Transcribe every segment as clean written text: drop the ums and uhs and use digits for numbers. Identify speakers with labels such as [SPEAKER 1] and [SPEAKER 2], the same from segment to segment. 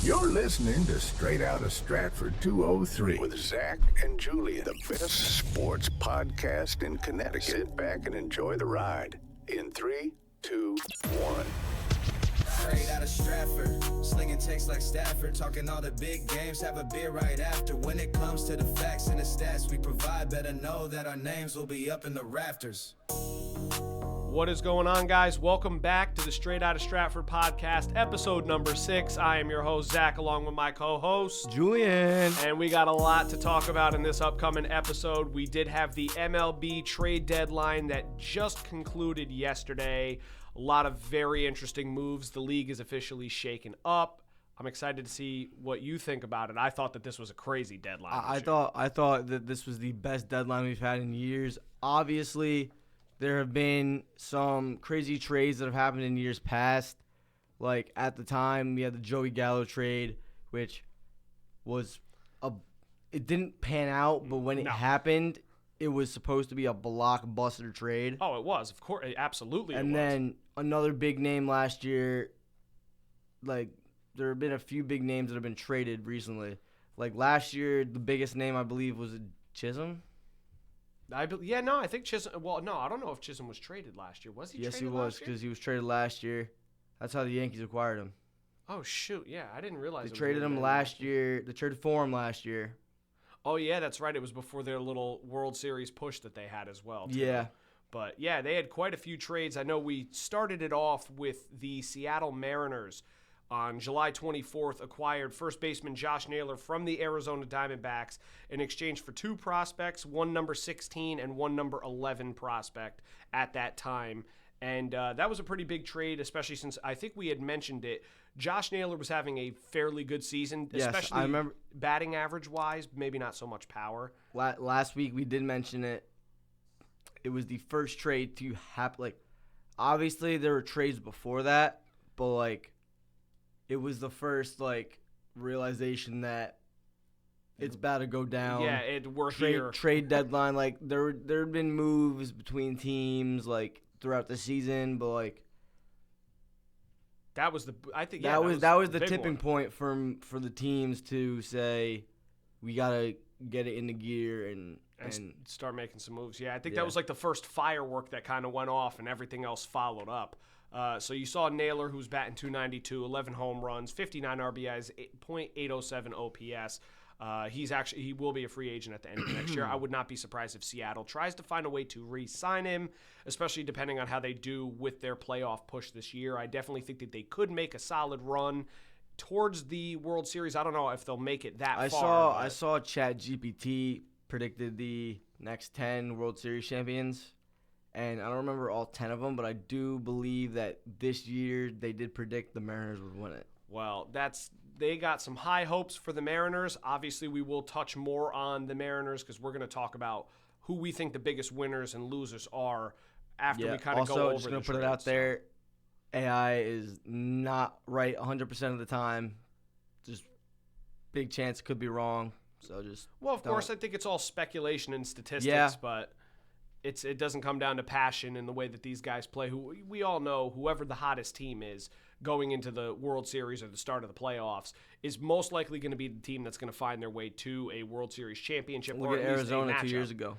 [SPEAKER 1] You're listening to Straight Outta Stratford 203 with Zach and Julian, the best sports podcast in Connecticut. Sit back and enjoy the ride in 3, 2, 1.
[SPEAKER 2] Straight out of Stratford, slinging takes like Stafford, talking all the big games, have a beer right after. When it comes to the facts and the stats we provide, better know that our names will be up in the rafters.
[SPEAKER 3] What is going on, guys? Welcome back to the Straight Outta Stratford podcast, episode number 6. I am your host, Zach, along with my co-host,
[SPEAKER 4] Julian.
[SPEAKER 3] And we got a lot to talk about in this upcoming episode. We did have the MLB trade deadline that just concluded yesterday. A lot of very interesting moves. The league is officially shaken up. I'm excited to see what you think about it. I thought that this was a crazy deadline.
[SPEAKER 4] I thought that this was the best deadline we've had in years. Obviously, there have been some crazy trades that have happened in years past. Like at the time, we had the Joey Gallo trade, which was it didn't pan out, but when it happened, it was supposed to be a blockbuster trade.
[SPEAKER 3] Oh, it was. Of course, absolutely.
[SPEAKER 4] And then another big name last year. Like there have been a few big names that have been traded recently. Like last year, the biggest name I believe was Chisholm.
[SPEAKER 3] I think Chisholm. Well, no, I don't know if Chisholm was traded last year. Was he?
[SPEAKER 4] Yes,
[SPEAKER 3] traded
[SPEAKER 4] he was, because he was traded last year. That's how the Yankees acquired him.
[SPEAKER 3] Oh shoot! Yeah, I didn't realize
[SPEAKER 4] they traded him last year. They traded for him last year.
[SPEAKER 3] Oh yeah, that's right. It was before their little World Series push that they had as well, too.
[SPEAKER 4] Yeah.
[SPEAKER 3] But yeah, they had quite a few trades. I know we started it off with the Seattle Mariners. On July 24th, acquired first baseman Josh Naylor from the Arizona Diamondbacks in exchange for 2 prospects, one number 16 and one number 11 prospect at that time. And that was a pretty big trade, especially since I think we had mentioned it. Josh Naylor was having a fairly good season, especially
[SPEAKER 4] yes, I remember,
[SPEAKER 3] batting average-wise, maybe not so much power.
[SPEAKER 4] Last week we did mention it. It was the first trade to happen. Like, obviously there were trades before that, but like, it was the first, like, realization that it's about to go down.
[SPEAKER 3] Yeah, we're here.
[SPEAKER 4] Trade deadline, like, there had been moves between teams, like, throughout the season, but, like,
[SPEAKER 3] that was the
[SPEAKER 4] tipping point for the teams to say, we got to get it into gear and
[SPEAKER 3] start making some moves. Yeah, I think that was, like, the first firework that kind of went off and everything else followed up. So you saw Naylor, who's batting .292, 11 home runs, 59 RBIs, .807 OPS. He will be a free agent at the end of next year. I would not be surprised if Seattle tries to find a way to re-sign him, especially depending on how they do with their playoff push this year. I definitely think that they could make a solid run towards the World Series. I don't know if they'll make it that far.
[SPEAKER 4] I saw ChatGPT predicted the next 10 World Series champions. And I don't remember all 10 of them, but I do believe that this year they did predict the Mariners would win it.
[SPEAKER 3] Well, they got some high hopes for the Mariners. Obviously, we will touch more on the Mariners because we're going to talk about who we think the biggest winners and losers are after we kind of go over the
[SPEAKER 4] Also, just going to put it out there, AI is not right 100% of the time. Just big chance it could be wrong. So just
[SPEAKER 3] Well, of course, I think it's all speculation and statistics, but it doesn't come down to passion and the way that these guys play. Who we all know, whoever the hottest team is going into the World Series or the start of the playoffs is most likely going to be the team that's going to find their way to a World Series championship.
[SPEAKER 4] Look at Arizona 2 years ago.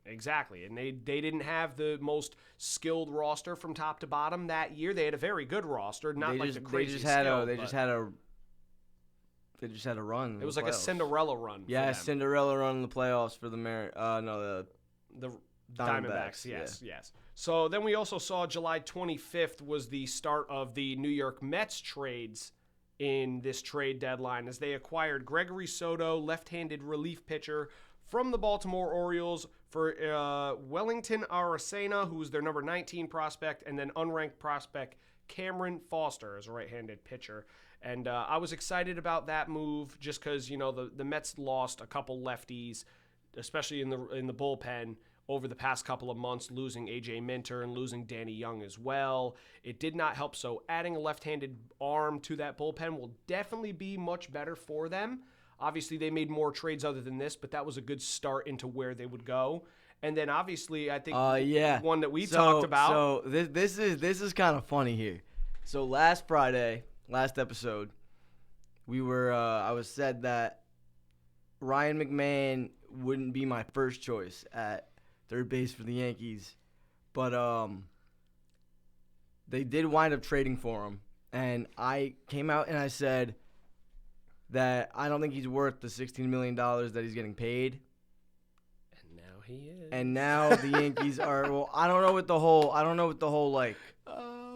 [SPEAKER 3] Exactly, and they didn't have the most skilled roster from top to bottom that year. They had a very good roster, not the crazy
[SPEAKER 4] They just had a run.
[SPEAKER 3] It was like a Cinderella run.
[SPEAKER 4] Yeah, a Cinderella run in the playoffs for the
[SPEAKER 3] the Diamondbacks, yes. So then we also saw July 25th was the start of the New York Mets trades in this trade deadline as they acquired Gregory Soto, left-handed relief pitcher from the Baltimore Orioles for Wellington Aracena, who was their number 19 prospect, and then unranked prospect Cameron Foster as a right-handed pitcher. And I was excited about that move just because, the Mets lost a couple lefties, especially in the bullpen, over the past couple of months, losing A.J. Minter and losing Danny Young as well. It did not help, so adding a left-handed arm to that bullpen will definitely be much better for them. Obviously, they made more trades other than this, but that was a good start into where they would go. And then, obviously, I think one that we talked about.
[SPEAKER 4] So this is kind of funny here. So last episode, I was said that Ryan McMahon wouldn't be my first choice at third base for the Yankees, but they did wind up trading for him, and I came out and I said that I don't think he's worth the $16 million that he's getting paid.
[SPEAKER 3] And now he is.
[SPEAKER 4] And now the Yankees are. Well, I don't know what the whole like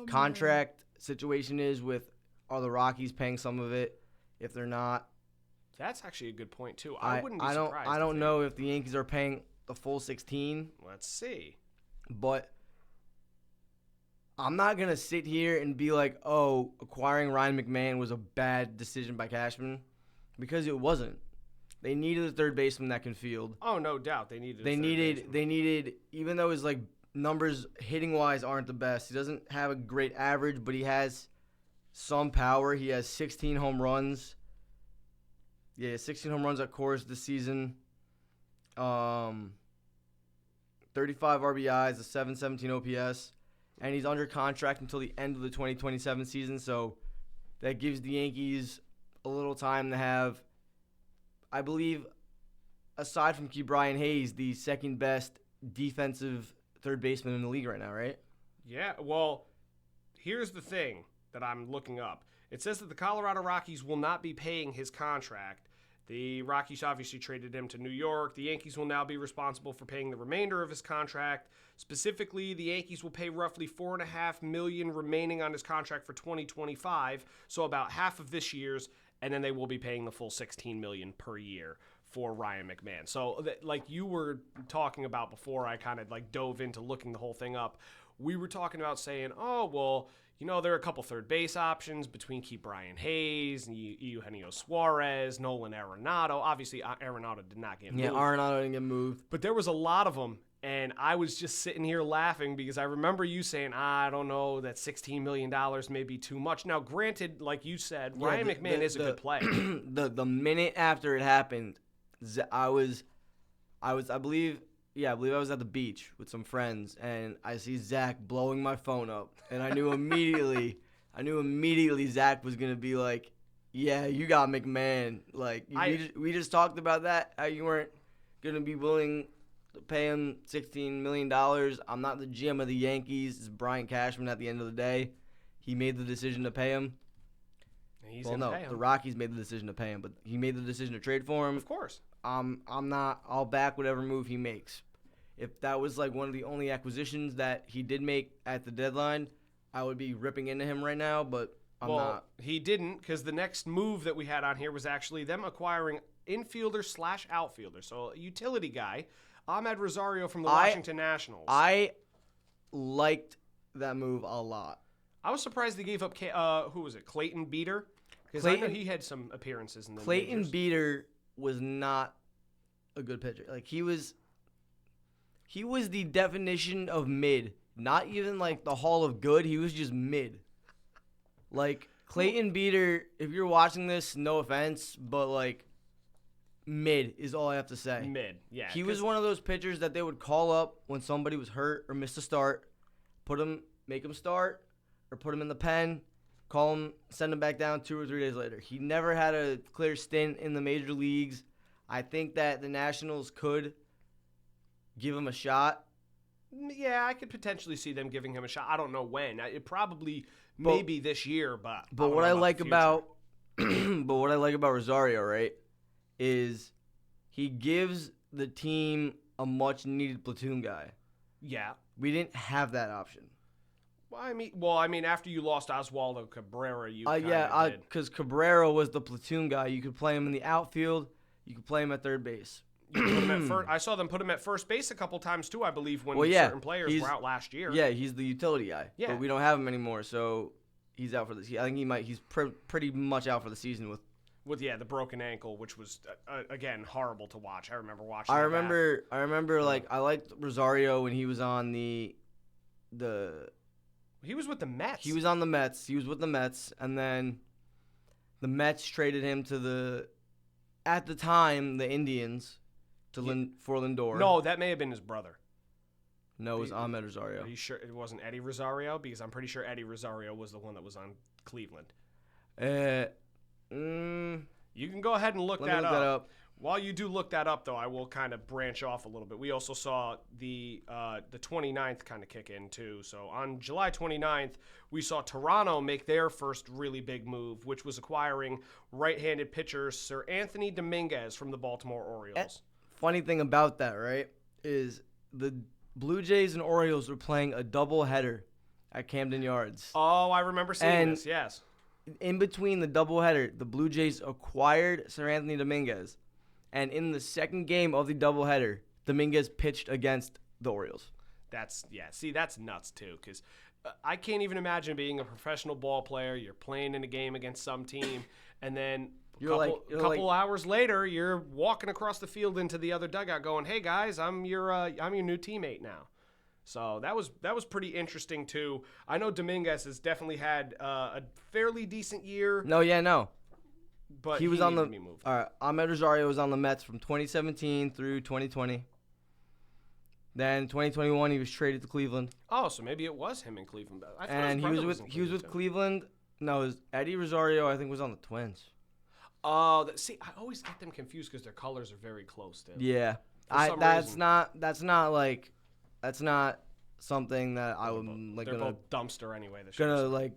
[SPEAKER 4] contract situation is with. Are the Rockies paying some of it? If they're not,
[SPEAKER 3] that's actually a good point too. I wouldn't be surprised.
[SPEAKER 4] I don't know if the Yankees are paying the full 16.
[SPEAKER 3] Let's see.
[SPEAKER 4] But I'm not gonna sit here and be like, oh, acquiring Ryan McMahon was a bad decision by Cashman, because it wasn't. They needed a third baseman that can field.
[SPEAKER 3] Oh, no doubt. They needed,
[SPEAKER 4] even though his like numbers hitting wise aren't the best, he doesn't have a great average, but he has some power. He has 16 home runs. Yeah, 16 home runs at Coors this season. 35 RBIs, a 717 OPS, and he's under contract until the end of the 2027 season, so that gives the Yankees a little time to have, I believe, aside from Ke'Bryan Hayes, the second best defensive third baseman in the league right now, right?
[SPEAKER 3] Yeah, well, here's the thing that I'm looking up. It says that the Colorado Rockies will not be paying his contract. The Rockies obviously traded him to New York. The Yankees will now be responsible for paying the remainder of his contract. Specifically, the Yankees will pay roughly $4.5 million remaining on his contract for 2025, so about half of this year's, and then they will be paying the full $16 million per year for Ryan McMahon. So, like you were talking about before I kind of like dove into looking the whole thing up, we were talking about saying, oh, well, you know, there are a couple third base options between Ke'Bryan Hayes, Eugenio Suarez, Nolan Arenado. Obviously, Arenado did not get moved.
[SPEAKER 4] Yeah, Arenado didn't get moved.
[SPEAKER 3] But there was a lot of them, and I was just sitting here laughing because I remember you saying, I don't know, that $16 million may be too much. Now, granted, like you said, Ryan McMahon is a good player.
[SPEAKER 4] The minute after it happened, I believe I was at the beach with some friends, and I see Zach blowing my phone up, and I knew immediately Zach was gonna be like, "Yeah, you got McMahon." Like we just talked about that. How you weren't gonna be willing to pay him $16 million. I'm not the GM of the Yankees. It's Brian Cashman. At the end of the day, he made the decision to pay him. The Rockies made the decision to pay him, but he made the decision to trade for him.
[SPEAKER 3] Of course.
[SPEAKER 4] I'll back whatever move he makes. If that was like one of the only acquisitions that he did make at the deadline, I would be ripping into him right now, but I'm not.
[SPEAKER 3] He didn't, because the next move that we had on here was actually them acquiring infielder/outfielder, so a utility guy, Ahmed Rosario from the Washington Nationals.
[SPEAKER 4] I liked that move a lot.
[SPEAKER 3] I was surprised they gave up, who was it, Clayton Beeter? Because I know he had some appearances in the
[SPEAKER 4] Clayton
[SPEAKER 3] majors.
[SPEAKER 4] Beeter was not a good pitcher. Like, he was the definition of mid. Not even like the Hall of Good. He was just mid. Like, Clayton Beeter, if you're watching this, no offense, but like, mid is all I have to say.
[SPEAKER 3] Mid, yeah.
[SPEAKER 4] He was one of those pitchers that they would call up when somebody was hurt or missed a start, make him start, or put him in the pen, call him, send him back down 2 or 3 days later. He never had a clear stint in the major leagues. I think that the Nationals could give him a shot.
[SPEAKER 3] Yeah, I could potentially see them giving him a shot. I don't know when. It probably maybe this year, but
[SPEAKER 4] what I like about Rosario, right, is he gives the team a much needed platoon guy.
[SPEAKER 3] Yeah.
[SPEAKER 4] We didn't have that option.
[SPEAKER 3] Well, I mean, after you lost Oswaldo Cabrera, you did.
[SPEAKER 4] Because Cabrera was the platoon guy. You could play him in the outfield. You could play him at third base.
[SPEAKER 3] You put him at first. I saw them put him at first base a couple times too, I believe, when certain players were out last year.
[SPEAKER 4] Yeah, he's the utility guy.
[SPEAKER 3] Yeah.
[SPEAKER 4] But we don't have him anymore, so he's out for the season. I think he's pretty much out for the season with
[SPEAKER 3] the broken ankle, which was again horrible to watch. I remember watching.
[SPEAKER 4] I remember like I liked Rosario when he was on the.
[SPEAKER 3] He was with the Mets.
[SPEAKER 4] He was on the Mets. He was with the Mets, and then the Mets traded him to at the time, the Indians for Lindor.
[SPEAKER 3] No, that may have been his brother.
[SPEAKER 4] No, it was Ahmed Rosario.
[SPEAKER 3] Are you sure it wasn't Eddie Rosario? Because I'm pretty sure Eddie Rosario was the one that was on Cleveland. You can go ahead and look
[SPEAKER 4] Let me
[SPEAKER 3] that
[SPEAKER 4] look
[SPEAKER 3] up.
[SPEAKER 4] that up.
[SPEAKER 3] While you do look that up, though, I will kind of branch off a little bit. We also saw the 29th kind of kick in, too. So on July 29th, we saw Toronto make their first really big move, which was acquiring right-handed pitcher Sir Anthony Dominguez from the Baltimore Orioles.
[SPEAKER 4] Funny thing about that, right, is the Blue Jays and Orioles were playing a doubleheader at Camden Yards.
[SPEAKER 3] Oh, I remember seeing this, yes.
[SPEAKER 4] In between the doubleheader, the Blue Jays acquired Sir Anthony Dominguez. And in the second game of the doubleheader, Dominguez pitched against the Orioles.
[SPEAKER 3] That's nuts, too, because I can't even imagine being a professional ball player. You're playing in a game against some team, and then a couple hours later, you're walking across the field into the other dugout going, hey, guys, I'm your new teammate now. So that was pretty interesting, too. I know Dominguez has definitely had a fairly decent year.
[SPEAKER 4] No.
[SPEAKER 3] But
[SPEAKER 4] he was on the.
[SPEAKER 3] to be moved.
[SPEAKER 4] All right, Ahmed Rosario was on the Mets from 2017 through 2020. Then 2021, he was traded to Cleveland.
[SPEAKER 3] Oh, so maybe it was him in Cleveland.
[SPEAKER 4] And he was with Cleveland. No, it was Eddie Rosario. I think was on the Twins.
[SPEAKER 3] Oh, see, I always get them confused because their colors are very close. Too.
[SPEAKER 4] Yeah, that's not something that I would like.
[SPEAKER 3] They're both dumpster anyway.
[SPEAKER 4] Gonna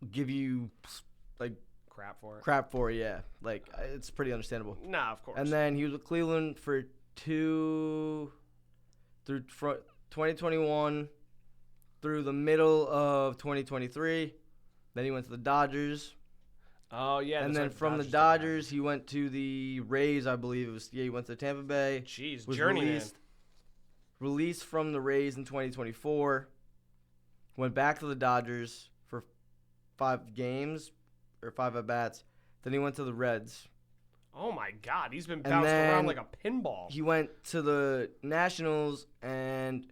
[SPEAKER 4] give you
[SPEAKER 3] crap for it.
[SPEAKER 4] Yeah, it's pretty understandable.
[SPEAKER 3] Nah, of course.
[SPEAKER 4] And then he was with Cleveland for 2021 through the middle of 2023. Then he went to the Dodgers.
[SPEAKER 3] Oh yeah.
[SPEAKER 4] And then from the Dodgers, he went to the Rays, I believe it was. Yeah, he went to Tampa Bay.
[SPEAKER 3] Jeez,
[SPEAKER 4] was
[SPEAKER 3] journeyman.
[SPEAKER 4] Released from the Rays in 2024. Went back to the Dodgers for 5 games. Or 5 at-bats. Then he went to the Reds.
[SPEAKER 3] Oh, my God. He's been bounced around like a pinball.
[SPEAKER 4] He went to the Nationals, and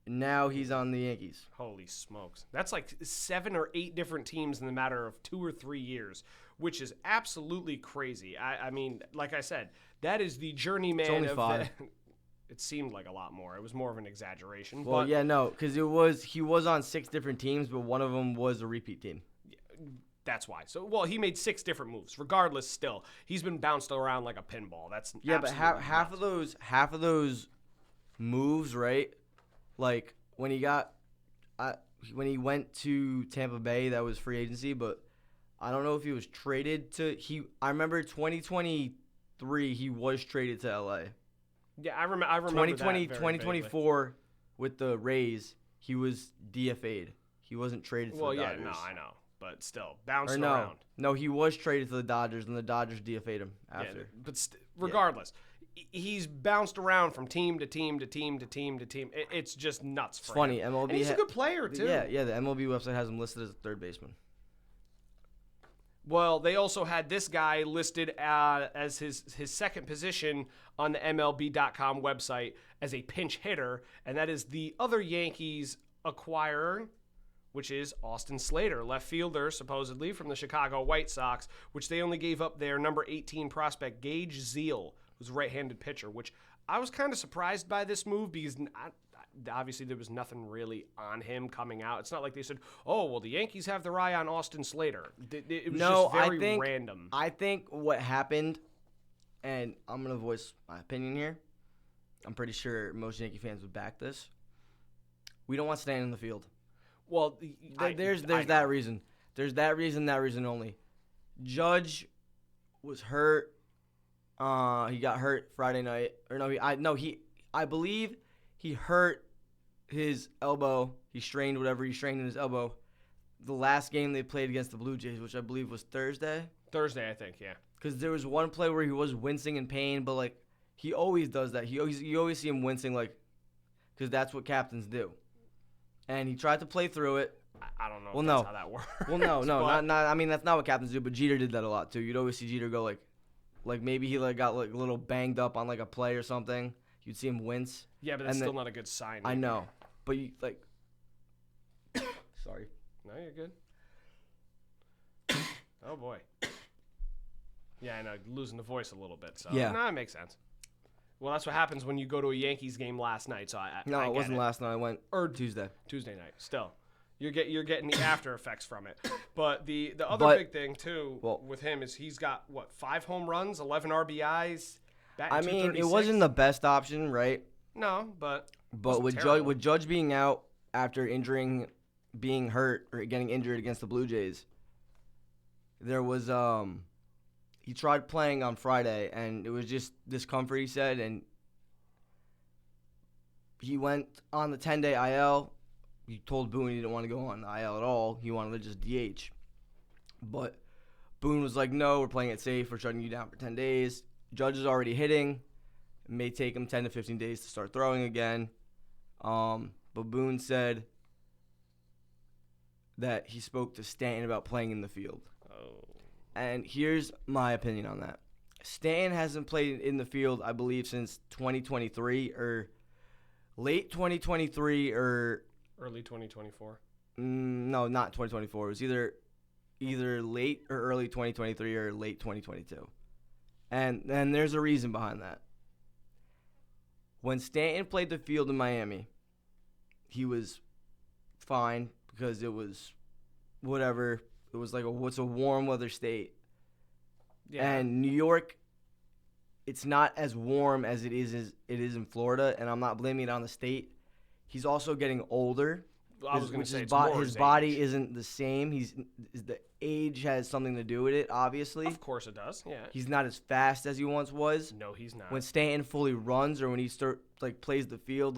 [SPEAKER 4] now he's on the Yankees.
[SPEAKER 3] Holy smokes. That's like 7 or 8 different teams in the matter of 2 or 3 years, which is absolutely crazy. I mean, like I said, that is the journeyman.
[SPEAKER 4] It's only 5.
[SPEAKER 3] It seemed like a lot more. It was more of an exaggeration.
[SPEAKER 4] Well, yeah, no, because he was on 6 different teams, but one of them was a repeat team.
[SPEAKER 3] That's why. So, he made 6 different moves. Regardless, still, he's been bounced around like a pinball. That's
[SPEAKER 4] but half of those moves, right? Like when he went to Tampa Bay, that was free agency. But I don't know if he was traded to. I remember 2023, he was traded to LA.
[SPEAKER 3] Yeah, I remember.
[SPEAKER 4] 2020, 2024 with the Rays, he was DFA'd. He wasn't traded to the Dodgers.
[SPEAKER 3] Well, yeah, no, I know. But still, bounced around.
[SPEAKER 4] No, he was traded to the Dodgers, and the Dodgers DFA'd him after.
[SPEAKER 3] Yeah, but regardless, he's bounced around from team to team to team to team to team. It's just nuts for him.
[SPEAKER 4] It's funny. MLB
[SPEAKER 3] and he's a good player, too.
[SPEAKER 4] Yeah, the MLB website has him listed as a third baseman.
[SPEAKER 3] Well, they also had this guy listed as his second position on the MLB.com website as a pinch hitter, and that is the other Yankees acquirer, which is Austin Slater, left fielder, supposedly, from the Chicago White Sox, which they only gave up their number 18 prospect, Gage Zeal, who's a right-handed pitcher, which I was kind of surprised by this move because obviously there was nothing really on him coming out. It's not like they said, oh, well, the Yankees have their eye on Austin Slater. It was just very random.
[SPEAKER 4] I think what happened, and I'm going to voice my opinion here. I'm pretty sure most Yankee fans would back this. We don't want Stan in the field.
[SPEAKER 3] Well,
[SPEAKER 4] there's that reason. There's that reason only. Judge was hurt. He got hurt Friday night. I believe he hurt his elbow. He strained whatever he strained in his elbow. The last game they played against the Blue Jays, which I believe was Thursday.
[SPEAKER 3] Thursday, I think, yeah.
[SPEAKER 4] Because there was one play where he was wincing in pain, but he always does that. You always see him wincing, because that's what captains do. And he tried to play through it.
[SPEAKER 3] I don't know if that's how that works.
[SPEAKER 4] Well, no, not. I mean, that's not what captains do. But Jeter did that a lot too. You'd always see Jeter go like maybe he got a little banged up on a play or something. You'd see him wince.
[SPEAKER 3] Yeah, but that's still not a good sign.
[SPEAKER 4] I know, but you Sorry.
[SPEAKER 3] No, you're good. Oh boy. Yeah, I know, losing the voice a little bit. So
[SPEAKER 4] yeah,
[SPEAKER 3] no, it makes sense. Well, that's what happens when you go to a Yankees game last night. So
[SPEAKER 4] it wasn't last night. I went Tuesday.
[SPEAKER 3] Tuesday night. Still, You're getting the after effects from it. But the other big thing too with him is he's got 5 home runs, 11 RBIs.
[SPEAKER 4] I mean, it wasn't the best option, right?
[SPEAKER 3] No, but
[SPEAKER 4] with Judge being out after being hurt or getting injured against the Blue Jays, there was he tried playing on Friday and it was just discomfort, he said, and he went on the 10-day IL. He told Boone he didn't want to go on the IL at all. He wanted to just DH. But Boone was like, no, we're playing it safe. We're shutting you down for 10 days. Judge is already hitting. It may take him 10 to 15 days to start throwing again. But Boone said that he spoke to Stanton about playing in the field.
[SPEAKER 3] Oh.
[SPEAKER 4] And here's my opinion on that. Stanton hasn't played in the field, I believe, since 2023 or late 2023 or
[SPEAKER 3] early 2024.
[SPEAKER 4] No, not 2024. It was either late or early 2023 or late 2022. And there's a reason behind that. When Stanton played the field in Miami, he was fine because it was whatever. It was like it's a warm weather state. Yeah. And New York, it's not as warm as it is in Florida, and I'm not blaming it on the state. He's also getting older.
[SPEAKER 3] I was going to say
[SPEAKER 4] his body isn't the same. The age has something to do with it, obviously.
[SPEAKER 3] Of course it does. Yeah.
[SPEAKER 4] He's not as fast as he once was.
[SPEAKER 3] No, he's not.
[SPEAKER 4] When Stanton fully runs or when he plays the field,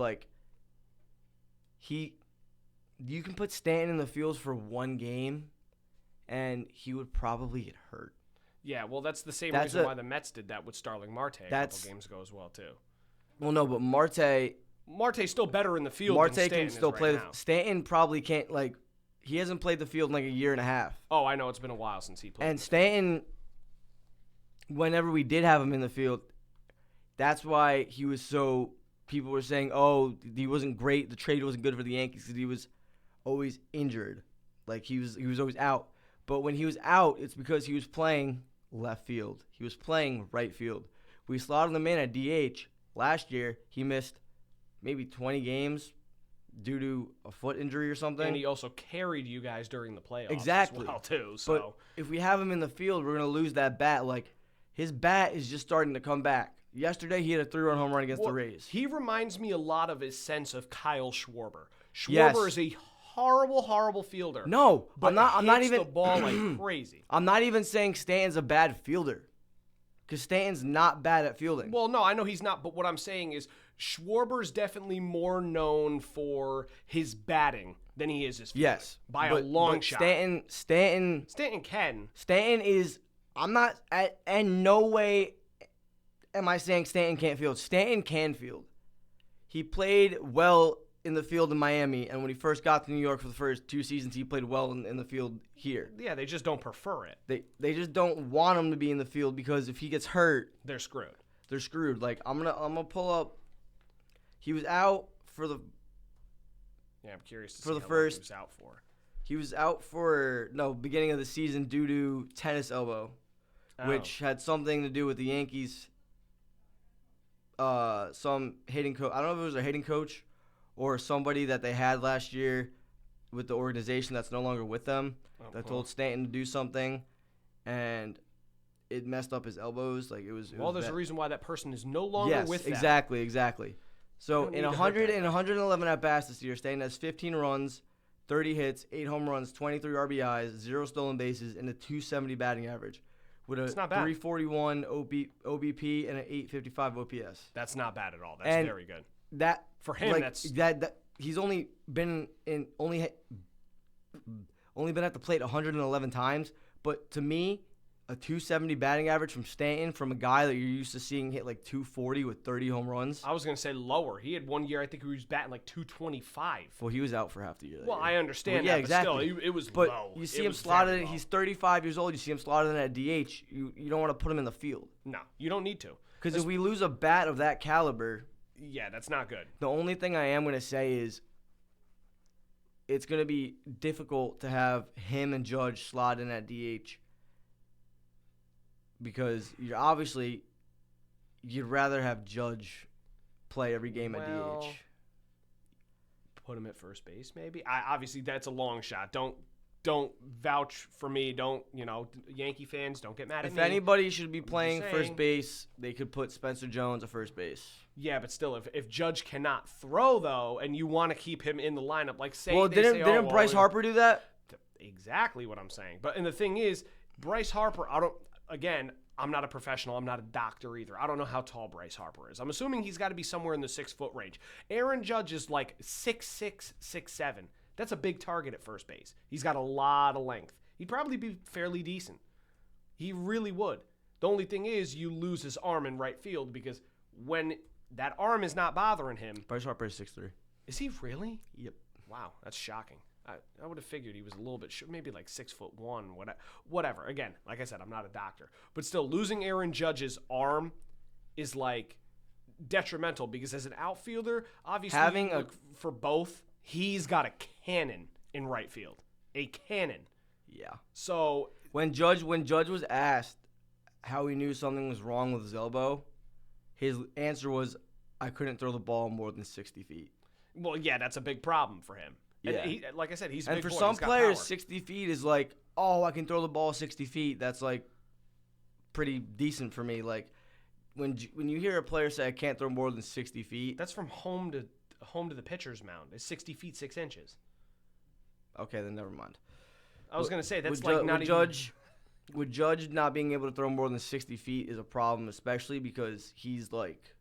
[SPEAKER 4] you can put Stanton in the field for one game, and he would probably get hurt.
[SPEAKER 3] Yeah, well, that's the same reason why the Mets did that with Starling Marte a couple games ago as well, too.
[SPEAKER 4] Well, no, but
[SPEAKER 3] Marte's still better in the field than Stanton can still play right now.
[SPEAKER 4] Stanton probably can't, he hasn't played the field in a year and a half.
[SPEAKER 3] Oh, I know. It's been a while since he played.
[SPEAKER 4] And Stanton, whenever we did have him in the field, that's why he was people were saying, oh, he wasn't great. The trade wasn't good for the Yankees because he was always injured. He was always out. But when he was out, it's because he was playing left field. He was playing right field. We slotted him in at DH. Last year, he missed maybe 20 games due to a foot injury or something.
[SPEAKER 3] And he also carried you guys during the playoffs
[SPEAKER 4] exactly.
[SPEAKER 3] as well, too. So.
[SPEAKER 4] But if we have him in the field, we're going to lose that bat. His bat is just starting to come back. Yesterday, he had a 3-run home run against the Rays.
[SPEAKER 3] He reminds me a lot of his sense of Kyle Schwarber. Schwarber is a horrible, horrible fielder.
[SPEAKER 4] No,
[SPEAKER 3] but
[SPEAKER 4] I'm not even
[SPEAKER 3] the ball like crazy.
[SPEAKER 4] I'm not even saying Stanton's a bad fielder, because Stanton's not bad at fielding.
[SPEAKER 3] Well, no, I know he's not, but what I'm saying is Schwarber's definitely more known for his batting than he is his fielding.
[SPEAKER 4] Yes,
[SPEAKER 3] by a long shot.
[SPEAKER 4] Stanton
[SPEAKER 3] can.
[SPEAKER 4] Stanton is. I'm not. In no way am I saying Stanton can't field. Stanton can field. He played well in the field in Miami, and when he first got to New York for the first 2 seasons, he played well in the field here.
[SPEAKER 3] Yeah, they just don't prefer it.
[SPEAKER 4] They just don't want him to be in the field because if he gets hurt,
[SPEAKER 3] they're screwed.
[SPEAKER 4] They're screwed. I'm gonna pull up. He was out for the.
[SPEAKER 3] Yeah, I'm curious to
[SPEAKER 4] for
[SPEAKER 3] see
[SPEAKER 4] the
[SPEAKER 3] how
[SPEAKER 4] first.
[SPEAKER 3] Long he was out for.
[SPEAKER 4] He was out for beginning of the season due to tennis elbow, which had something to do with the Yankees. Some hitting coach. I don't know if it was a hitting coach or somebody that they had last year with the organization that's no longer with them that told Stanton to do something, and it messed up his elbows. There's
[SPEAKER 3] a reason why that person is no longer with them.
[SPEAKER 4] Exactly. So in 111 at bats this year, Stanton has 15 runs, 30 hits, 8 home runs, 23 RBIs, 0 stolen bases, and a 270 batting average, with a 341 OBP and an 855 OPS.
[SPEAKER 3] That's not bad at all. That's very good.
[SPEAKER 4] That
[SPEAKER 3] for him,
[SPEAKER 4] that he's only been been at the plate 111 times, but to me, a 270 batting average from Stanton, from a guy that you're used to seeing hit 240 with 30 home runs.
[SPEAKER 3] I was going to say lower. He had one year, I think he was batting 225.
[SPEAKER 4] Well, he was out for half the year.
[SPEAKER 3] Well, I understand that,
[SPEAKER 4] exactly.
[SPEAKER 3] But still, it was
[SPEAKER 4] but
[SPEAKER 3] low.
[SPEAKER 4] You see him slotted in. He's 35 years old. You see him slotted in at DH. You don't want to put him in the field.
[SPEAKER 3] No, you don't need to.
[SPEAKER 4] Because if we lose a bat of that caliber,
[SPEAKER 3] yeah, that's not good.
[SPEAKER 4] The only thing I am going to say is it's going to be difficult to have him and Judge slot in at DH, because you'd rather have Judge play every game at DH.
[SPEAKER 3] put him at first base, maybe. Obviously, that's a long shot. Don't vouch for me. Don't, Yankee fans, don't get mad at me.
[SPEAKER 4] If anybody should be playing
[SPEAKER 3] saying.
[SPEAKER 4] first base, they could put Spencer Jones at first base.
[SPEAKER 3] Yeah, but still, if Judge cannot throw, though, and you want to keep him in the lineup, like say
[SPEAKER 4] Well, didn't Bryce Harper do that?
[SPEAKER 3] Exactly what I'm saying. And the thing is, Bryce Harper, I'm not a professional. I'm not a doctor either. I don't know how tall Bryce Harper is. I'm assuming he's got to be somewhere in the 6-foot range. Aaron Judge is like 6'6", 6'7". That's a big target at first base. He's got a lot of length. He'd probably be fairly decent. He really would. The only thing is you lose his arm in right field because when that arm is not bothering him.
[SPEAKER 4] Bryce Harper is 6'3".
[SPEAKER 3] Is he really?
[SPEAKER 4] Yep.
[SPEAKER 3] Wow, that's shocking. I would have figured he was a little bit short, maybe like 6'1", whatever. Again, like I said, I'm not a doctor. But still, losing Aaron Judge's arm is like detrimental because as an outfielder, obviously for both, he's got a cannon in right field. A cannon.
[SPEAKER 4] Yeah.
[SPEAKER 3] So
[SPEAKER 4] when Judge was asked how he knew something was wrong with his elbow, his answer was, I couldn't throw the ball more than 60 feet.
[SPEAKER 3] Well, yeah, that's a big problem for him.
[SPEAKER 4] Yeah.
[SPEAKER 3] And like I said, he's a
[SPEAKER 4] and
[SPEAKER 3] big
[SPEAKER 4] for
[SPEAKER 3] boy.
[SPEAKER 4] some
[SPEAKER 3] He's got
[SPEAKER 4] players,
[SPEAKER 3] power.
[SPEAKER 4] 60 feet is like, oh, I can throw the ball 60 feet. That's like pretty decent for me. Like when you hear a player say I can't throw more than 60 feet,
[SPEAKER 3] That's from home to the pitcher's mound. It's 60 feet 6 inches.
[SPEAKER 4] okay, then never mind.
[SPEAKER 3] I was gonna say that's
[SPEAKER 4] With
[SPEAKER 3] like not even.
[SPEAKER 4] With Judge not being able to throw more than 60 feet is a problem, especially because he's like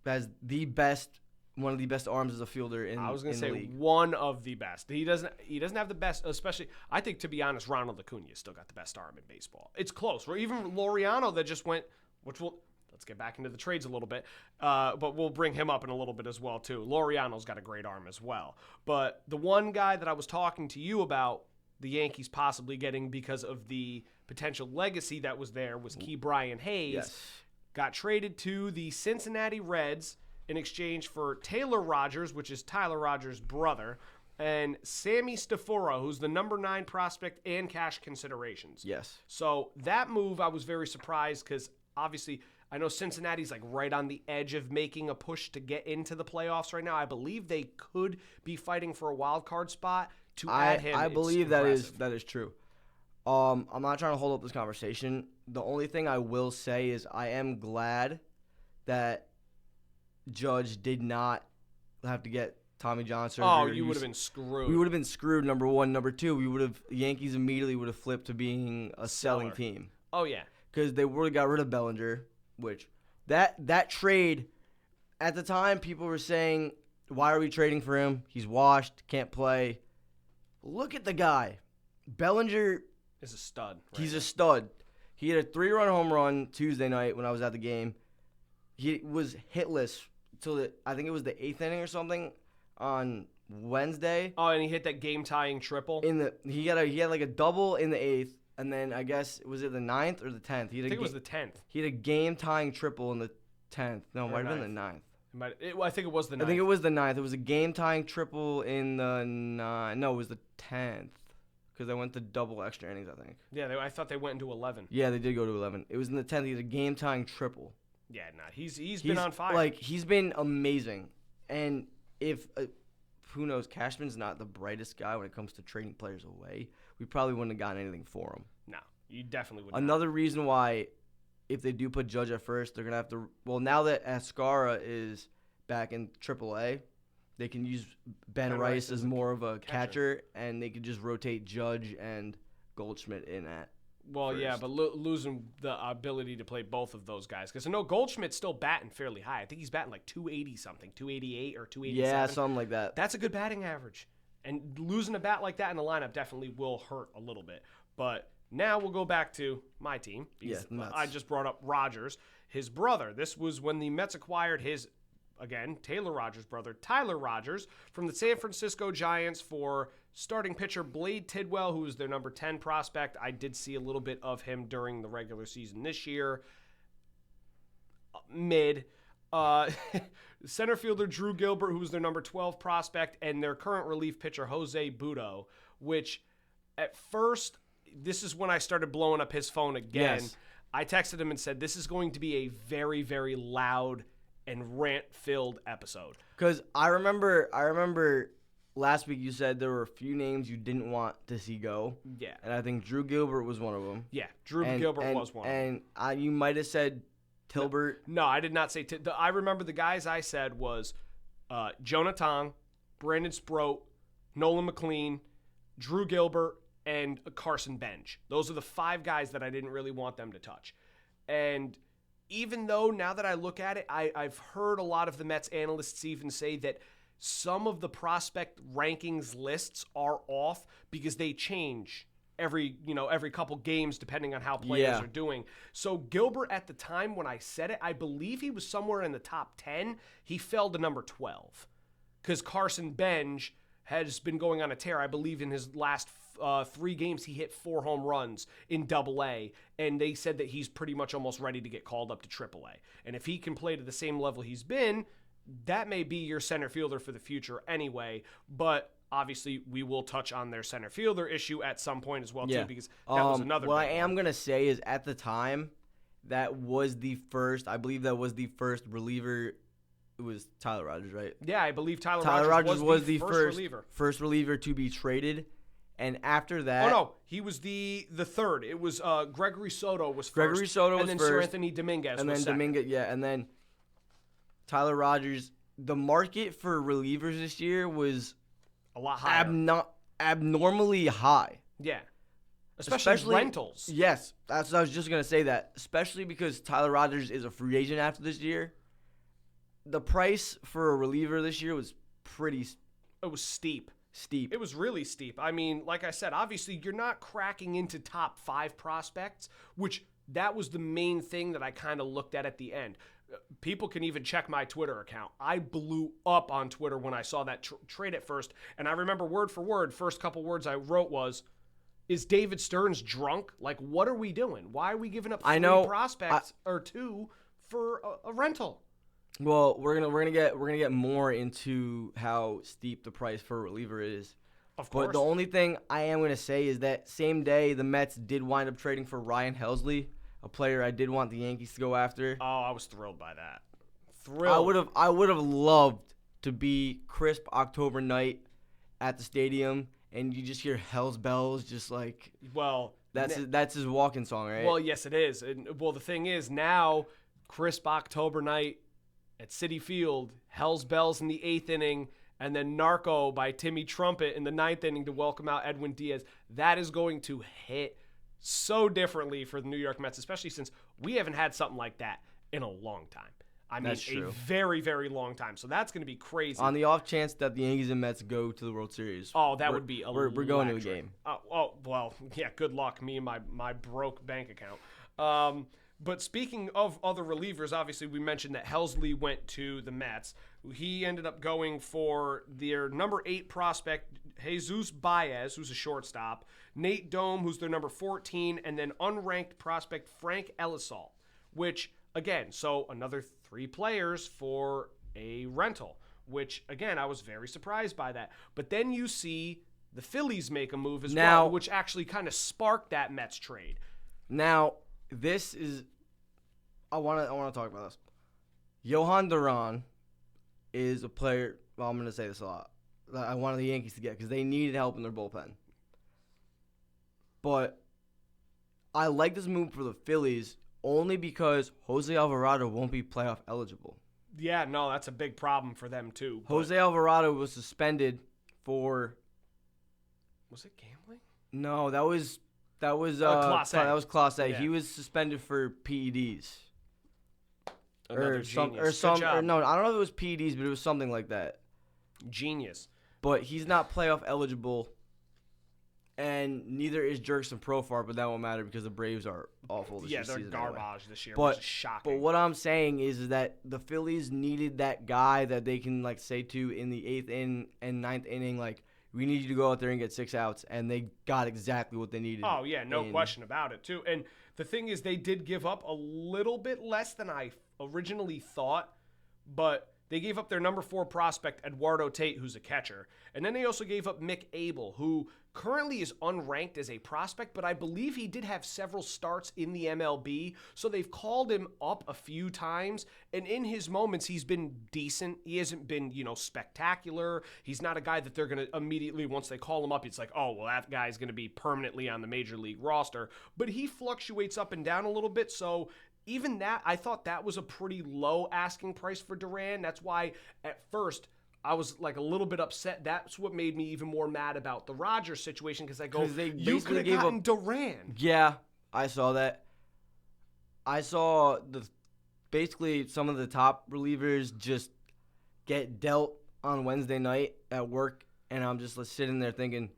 [SPEAKER 4] has one of the best arms as a fielder in.
[SPEAKER 3] I was gonna
[SPEAKER 4] in
[SPEAKER 3] say
[SPEAKER 4] the league.
[SPEAKER 3] one of the best. He doesn't have the best, especially. I think to be honest, Ronald Acuna still got the best arm in baseball. It's close. Or even Laureano that just went, let's get back into the trades a little bit, but we'll bring him up in a little bit as well too. Laureano's got a great arm as well. But the one guy that I was talking to you about, the Yankees possibly getting because of the potential legacy that was there, was Key Brian Hayes.
[SPEAKER 4] Yes.
[SPEAKER 3] Got traded to the Cincinnati Reds in exchange for Taylor Rogers, which is Tyler Rogers' brother, and Sammy Stafora, who's the number 9 prospect and cash considerations.
[SPEAKER 4] Yes.
[SPEAKER 3] So that move, I was very surprised because obviously I know Cincinnati's like right on the edge of making a push to get into the playoffs right now. I believe they could be fighting for a wild card spot. To add him,
[SPEAKER 4] I
[SPEAKER 3] it's
[SPEAKER 4] believe
[SPEAKER 3] impressive.
[SPEAKER 4] that is true. I'm not trying to hold up this conversation. The only thing I will say is I am glad that Judge did not have to get Tommy John surgery.
[SPEAKER 3] Oh, you would have been screwed.
[SPEAKER 4] We would have been screwed, number one. Number two, the Yankees immediately would have flipped to being a selling team.
[SPEAKER 3] Oh, yeah.
[SPEAKER 4] Because they would have got rid of Bellinger, which that trade, at the time, people were saying, why are we trading for him? He's washed, can't play. Look at the guy. Bellinger
[SPEAKER 3] Is a stud.
[SPEAKER 4] He's a stud. He had a 3-run home run Tuesday night when I was at the game. He was hitless till I think it was the 8th inning or something on Wednesday.
[SPEAKER 3] Oh, and he hit that game-tying triple.
[SPEAKER 4] He had like a double in the 8th, and then I guess was it the 9th or the 10th?
[SPEAKER 3] I think it was the 10th.
[SPEAKER 4] He had a game-tying triple in the 10th. No, it might have been the 9th.
[SPEAKER 3] I think it was the 9th.
[SPEAKER 4] I think it was the 9th. It was a game-tying triple in the 9th. No, it was the 10th. Because they went to double extra innings, I think.
[SPEAKER 3] Yeah, I thought they went into 11.
[SPEAKER 4] Yeah, they did go to 11. It was in the 10th. He had a game-tying triple.
[SPEAKER 3] Yeah, he's been on fire.
[SPEAKER 4] Like, he's been amazing. And if, who knows, Cashman's not the brightest guy when it comes to trading players away. We probably wouldn't have gotten anything for him.
[SPEAKER 3] No, you definitely would
[SPEAKER 4] Another reason why, if they do put Judge at first, they're going to have to, well, now that Ascara is back in AAA, they can use Ben Rice as more of a catcher, and they could just rotate Judge and Goldschmidt in at
[SPEAKER 3] Well,
[SPEAKER 4] first.
[SPEAKER 3] yeah, but losing the ability to play both of those guys. Because I know Goldschmidt's still batting fairly high. I think he's batting like 280-something, 288 or 287.
[SPEAKER 4] Yeah, something like that.
[SPEAKER 3] That's a good batting average. And losing a bat like that in the lineup definitely will hurt a little bit. But now we'll go back to my team. Because I just brought up Rogers. His brother. This was when the Mets acquired his, again, Taylor Rogers' brother, Tyler Rogers, from the San Francisco Giants for starting pitcher Blade Tidwell, who was their number 10 prospect. I did see a little bit of him during the regular season this year. Mid. Center fielder Drew Gilbert, who was their number 12 prospect, and their current relief pitcher Jose Budo, which at first, this is when I started blowing up his phone again.
[SPEAKER 4] Yes.
[SPEAKER 3] I texted him and said, this is going to be a very, very loud and rant-filled episode.
[SPEAKER 4] Because I remember last week you said there were a few names you didn't want to see go.
[SPEAKER 3] Yeah.
[SPEAKER 4] And I think Drew Gilbert was one of them.
[SPEAKER 3] Yeah, Drew Gilbert was one of them.
[SPEAKER 4] And you might have said Tilbert.
[SPEAKER 3] No, I did not say I remember the guys I said was Jonah Tong, Brandon Sproat, Nolan McLean, Drew Gilbert, and Carson Benj. Those are the 5 guys that I didn't really want them to touch. And even though now that I look at it, I've heard a lot of the Mets analysts even say that some of the prospect rankings lists are off because they change every couple games depending on how players are doing. So Gilbert at the time when I said it, I believe he was somewhere in the top 10. He fell to number 12 because Carson Benj has been going on a tear. I believe in his last 3 games, he hit 4 home runs in Double-A, and they said that he's pretty much almost ready to get called up to Triple-A. And if he can play to the same level he's been, that may be your center fielder for the future anyway. But obviously, we will touch on their center fielder issue at some point as well, too, because that was another
[SPEAKER 4] What I
[SPEAKER 3] big
[SPEAKER 4] am
[SPEAKER 3] one.
[SPEAKER 4] going to say is at the time, that was the first, I believe that was the first reliever. It was Tyler Rogers, right?
[SPEAKER 3] Yeah, I believe Tyler
[SPEAKER 4] Rogers was the
[SPEAKER 3] first
[SPEAKER 4] reliever to be traded. And after that...
[SPEAKER 3] Oh, no. He was the third. It was Gregory Soto was first.
[SPEAKER 4] Gregory Soto was
[SPEAKER 3] first. And then
[SPEAKER 4] first.
[SPEAKER 3] Sir Anthony Dominguez
[SPEAKER 4] and
[SPEAKER 3] was
[SPEAKER 4] then
[SPEAKER 3] second.
[SPEAKER 4] Dominguez, and then Tyler Rogers. The market for relievers this year was
[SPEAKER 3] a lot higher.
[SPEAKER 4] Abnormally high.
[SPEAKER 3] Yeah. Especially rentals.
[SPEAKER 4] Yes. That's what I was just going to say that. Especially because Tyler Rogers is a free agent after this year. The price for a reliever this year was pretty...
[SPEAKER 3] It was steep.
[SPEAKER 4] Steep.
[SPEAKER 3] It was really steep. I mean, like I said, obviously you're not cracking into top 5 prospects, which that was the main thing that I kind of looked at the end. People can even check my Twitter account. I blew up on Twitter when I saw that trade at first, and I remember word for word, first couple words I wrote was, is David Stearns drunk? Like, what are we doing? Why are we giving up 3 prospects or 2 for a rental?
[SPEAKER 4] Well, we're gonna get more into how steep the price for a reliever is.
[SPEAKER 3] Of course.
[SPEAKER 4] But the only thing I am gonna say is that same day the Mets did wind up trading for Ryan Helsley, a player I did want the Yankees to go after.
[SPEAKER 3] Oh, I was thrilled by that. Thrilled.
[SPEAKER 4] I would have loved to be crisp October night at the stadium and you just hear Hell's Bells just like.
[SPEAKER 3] Well,
[SPEAKER 4] that's his walking song, right?
[SPEAKER 3] Well, yes, it is. And, well, the thing is now, crisp October night at Citi Field, Hell's Bells in the 8th inning, and then Narco by Timmy Trumpet in the 9th inning to welcome out Edwin Diaz. That is going to hit so differently for the New York Mets, especially since we haven't had something like that in a long time. I mean, a very, very long time. So that's going to be crazy.
[SPEAKER 4] On the off chance that the Yankees and Mets go to the World Series.
[SPEAKER 3] Oh, that would be
[SPEAKER 4] we're going to a game.
[SPEAKER 3] Oh, well, yeah, good luck. Me and my broke bank account. But speaking of other relievers, obviously we mentioned that Helsley went to the Mets. He ended up going for their number 8 prospect, Jesus Baez, who's a shortstop, Nate Dome, who's their number 14, and then unranked prospect Frank Elisol, which, again, so another 3 players for a rental, which, again, I was very surprised by that. But then you see the Phillies make a move as well, which actually kind of sparked that Mets trade.
[SPEAKER 4] Now, this is... I want to talk about this. Johan Duran is a player. Well, I'm going to say this a lot. That I wanted the Yankees to get because they needed help in their bullpen. But I like this move for the Phillies only because Jose Alvarado won't be playoff eligible.
[SPEAKER 3] Yeah, no, that's a big problem for them too.
[SPEAKER 4] Jose Alvarado was suspended for.
[SPEAKER 3] Was it gambling?
[SPEAKER 4] No, that was
[SPEAKER 3] Class A.
[SPEAKER 4] That was Class A.
[SPEAKER 3] Yeah.
[SPEAKER 4] He was suspended for PEDs.
[SPEAKER 3] Another genius.
[SPEAKER 4] I don't know if it was PEDs, but it was something like that.
[SPEAKER 3] Genius.
[SPEAKER 4] But he's not playoff eligible, and neither is Jurickson Profar, but that won't matter because the Braves are awful this
[SPEAKER 3] season.
[SPEAKER 4] season.
[SPEAKER 3] Yeah, they're garbage this year,
[SPEAKER 4] but,
[SPEAKER 3] which is shocking.
[SPEAKER 4] But what I'm saying is that the Phillies needed that guy that they can say to in the 8th and 9th inning, we need you to go out there and get 6 outs, and they got exactly what they needed.
[SPEAKER 3] Oh, yeah, no question about it, too. And the thing is, they did give up a little bit less than I originally thought, but they gave up their number 4 prospect, Eduardo Tate, who's a catcher. And then they also gave up Mick Abel, who currently is unranked as a prospect, but I believe he did have several starts in the MLB, so they've called him up a few times, and in his moments, he's been decent. He hasn't been, spectacular. He's not a guy that they're going to immediately, once they call him up, it's like, oh, well, that guy's going to be permanently on the major league roster, but he fluctuates up and down a little bit, so even that, I thought that was a pretty low asking price for Duran. That's why, at first, I was like a little bit upset. That's what made me even more mad about the Rodgers situation because I go, you could have gotten Duran.
[SPEAKER 4] Yeah, I saw that. I saw basically some of the top relievers just get dealt on Wednesday night at work, and I'm just sitting there thinking,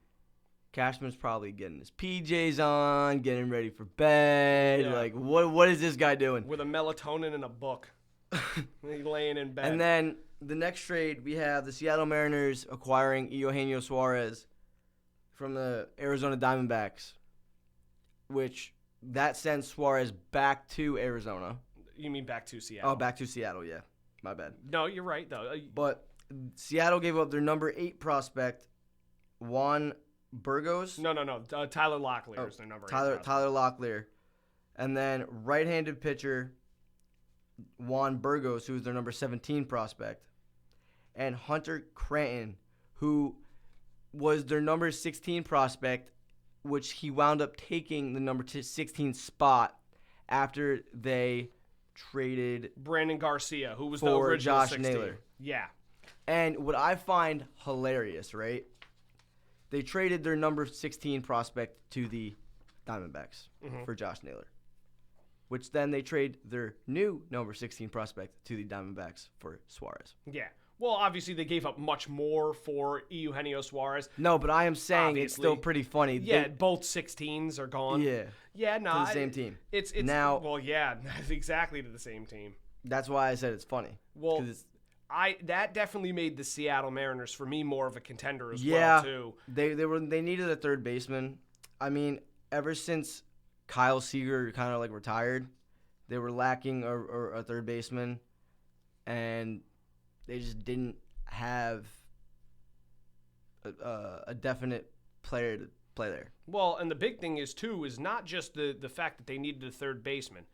[SPEAKER 4] Cashman's probably getting his PJs on, getting ready for bed. Yeah. Like, what is this guy doing?
[SPEAKER 3] With a melatonin and a book. He's laying in bed.
[SPEAKER 4] And then the next trade, we have the Seattle Mariners acquiring Eugenio Suarez from the Arizona Diamondbacks, which that sends Suarez back to Arizona.
[SPEAKER 3] You mean back to Seattle?
[SPEAKER 4] Oh, back to Seattle, yeah. My bad.
[SPEAKER 3] No, you're right, though.
[SPEAKER 4] But Seattle gave up their number 8 prospect, Juan Burgos.
[SPEAKER 3] No. Tyler Locklear is their number 8 prospect.
[SPEAKER 4] Tyler Locklear. And then right-handed pitcher Juan Burgos, who is their number 17 prospect, and Hunter Cranton, who was their number 16 prospect, which he wound up taking the number 16 spot after they traded
[SPEAKER 3] Brandon Garcia, who was the original
[SPEAKER 4] Josh
[SPEAKER 3] 16.
[SPEAKER 4] Naylor.
[SPEAKER 3] Yeah.
[SPEAKER 4] And what I find hilarious, right? They traded their number 16 prospect to the Diamondbacks for Josh Naylor, which then they trade their new number 16 prospect to the Diamondbacks for Suarez.
[SPEAKER 3] Yeah. Well, obviously they gave up much more for Eugenio Suarez.
[SPEAKER 4] No, but I am saying it's still pretty funny.
[SPEAKER 3] Yeah, both 16s are gone.
[SPEAKER 4] Yeah.
[SPEAKER 3] Yeah, no.
[SPEAKER 4] To the same team.
[SPEAKER 3] It's
[SPEAKER 4] now.
[SPEAKER 3] Well, yeah, exactly to the same team.
[SPEAKER 4] That's why I said it's funny.
[SPEAKER 3] Well, that definitely made the Seattle Mariners for me more of a contender as well too.
[SPEAKER 4] They needed a third baseman. I mean, ever since Kyle Seager kind of retired, they were lacking a third baseman, and they just didn't have a definite player to play there.
[SPEAKER 3] Well, and the big thing is not just the fact that they needed a third baseman.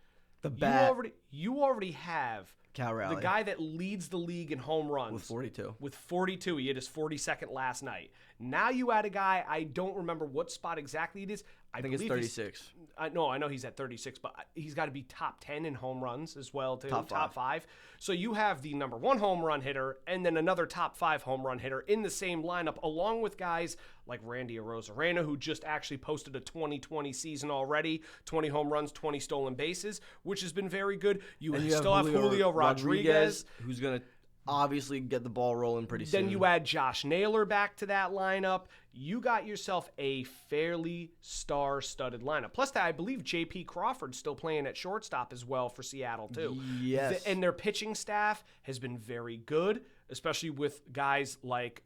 [SPEAKER 4] The bat.
[SPEAKER 3] You already have
[SPEAKER 4] Cal Raleigh,
[SPEAKER 3] the guy that leads the league in home runs.
[SPEAKER 4] With 42.
[SPEAKER 3] With 42. He hit his 42nd last night. Now you add a guy, I don't remember what spot exactly it is.
[SPEAKER 4] I think it's 36.
[SPEAKER 3] I know he's at 36, but he's got to be top 10 in home runs as well, too.
[SPEAKER 4] Top
[SPEAKER 3] 5. So you have the number 1 home run hitter and then another top 5 home run hitter in the same lineup, along with guys like Randy Arozarena, who just actually posted a 2020 season already, 20 home runs, 20 stolen bases, which has been very good. You still have Julio Rodriguez,
[SPEAKER 4] who's going to obviously get the ball rolling pretty soon.
[SPEAKER 3] Then you add Josh Naylor back to that lineup. You got yourself a fairly star-studded lineup. Plus, I believe J.P. Crawford's still playing at shortstop as well for Seattle, too.
[SPEAKER 4] Yes.
[SPEAKER 3] And their pitching staff has been very good, especially with guys like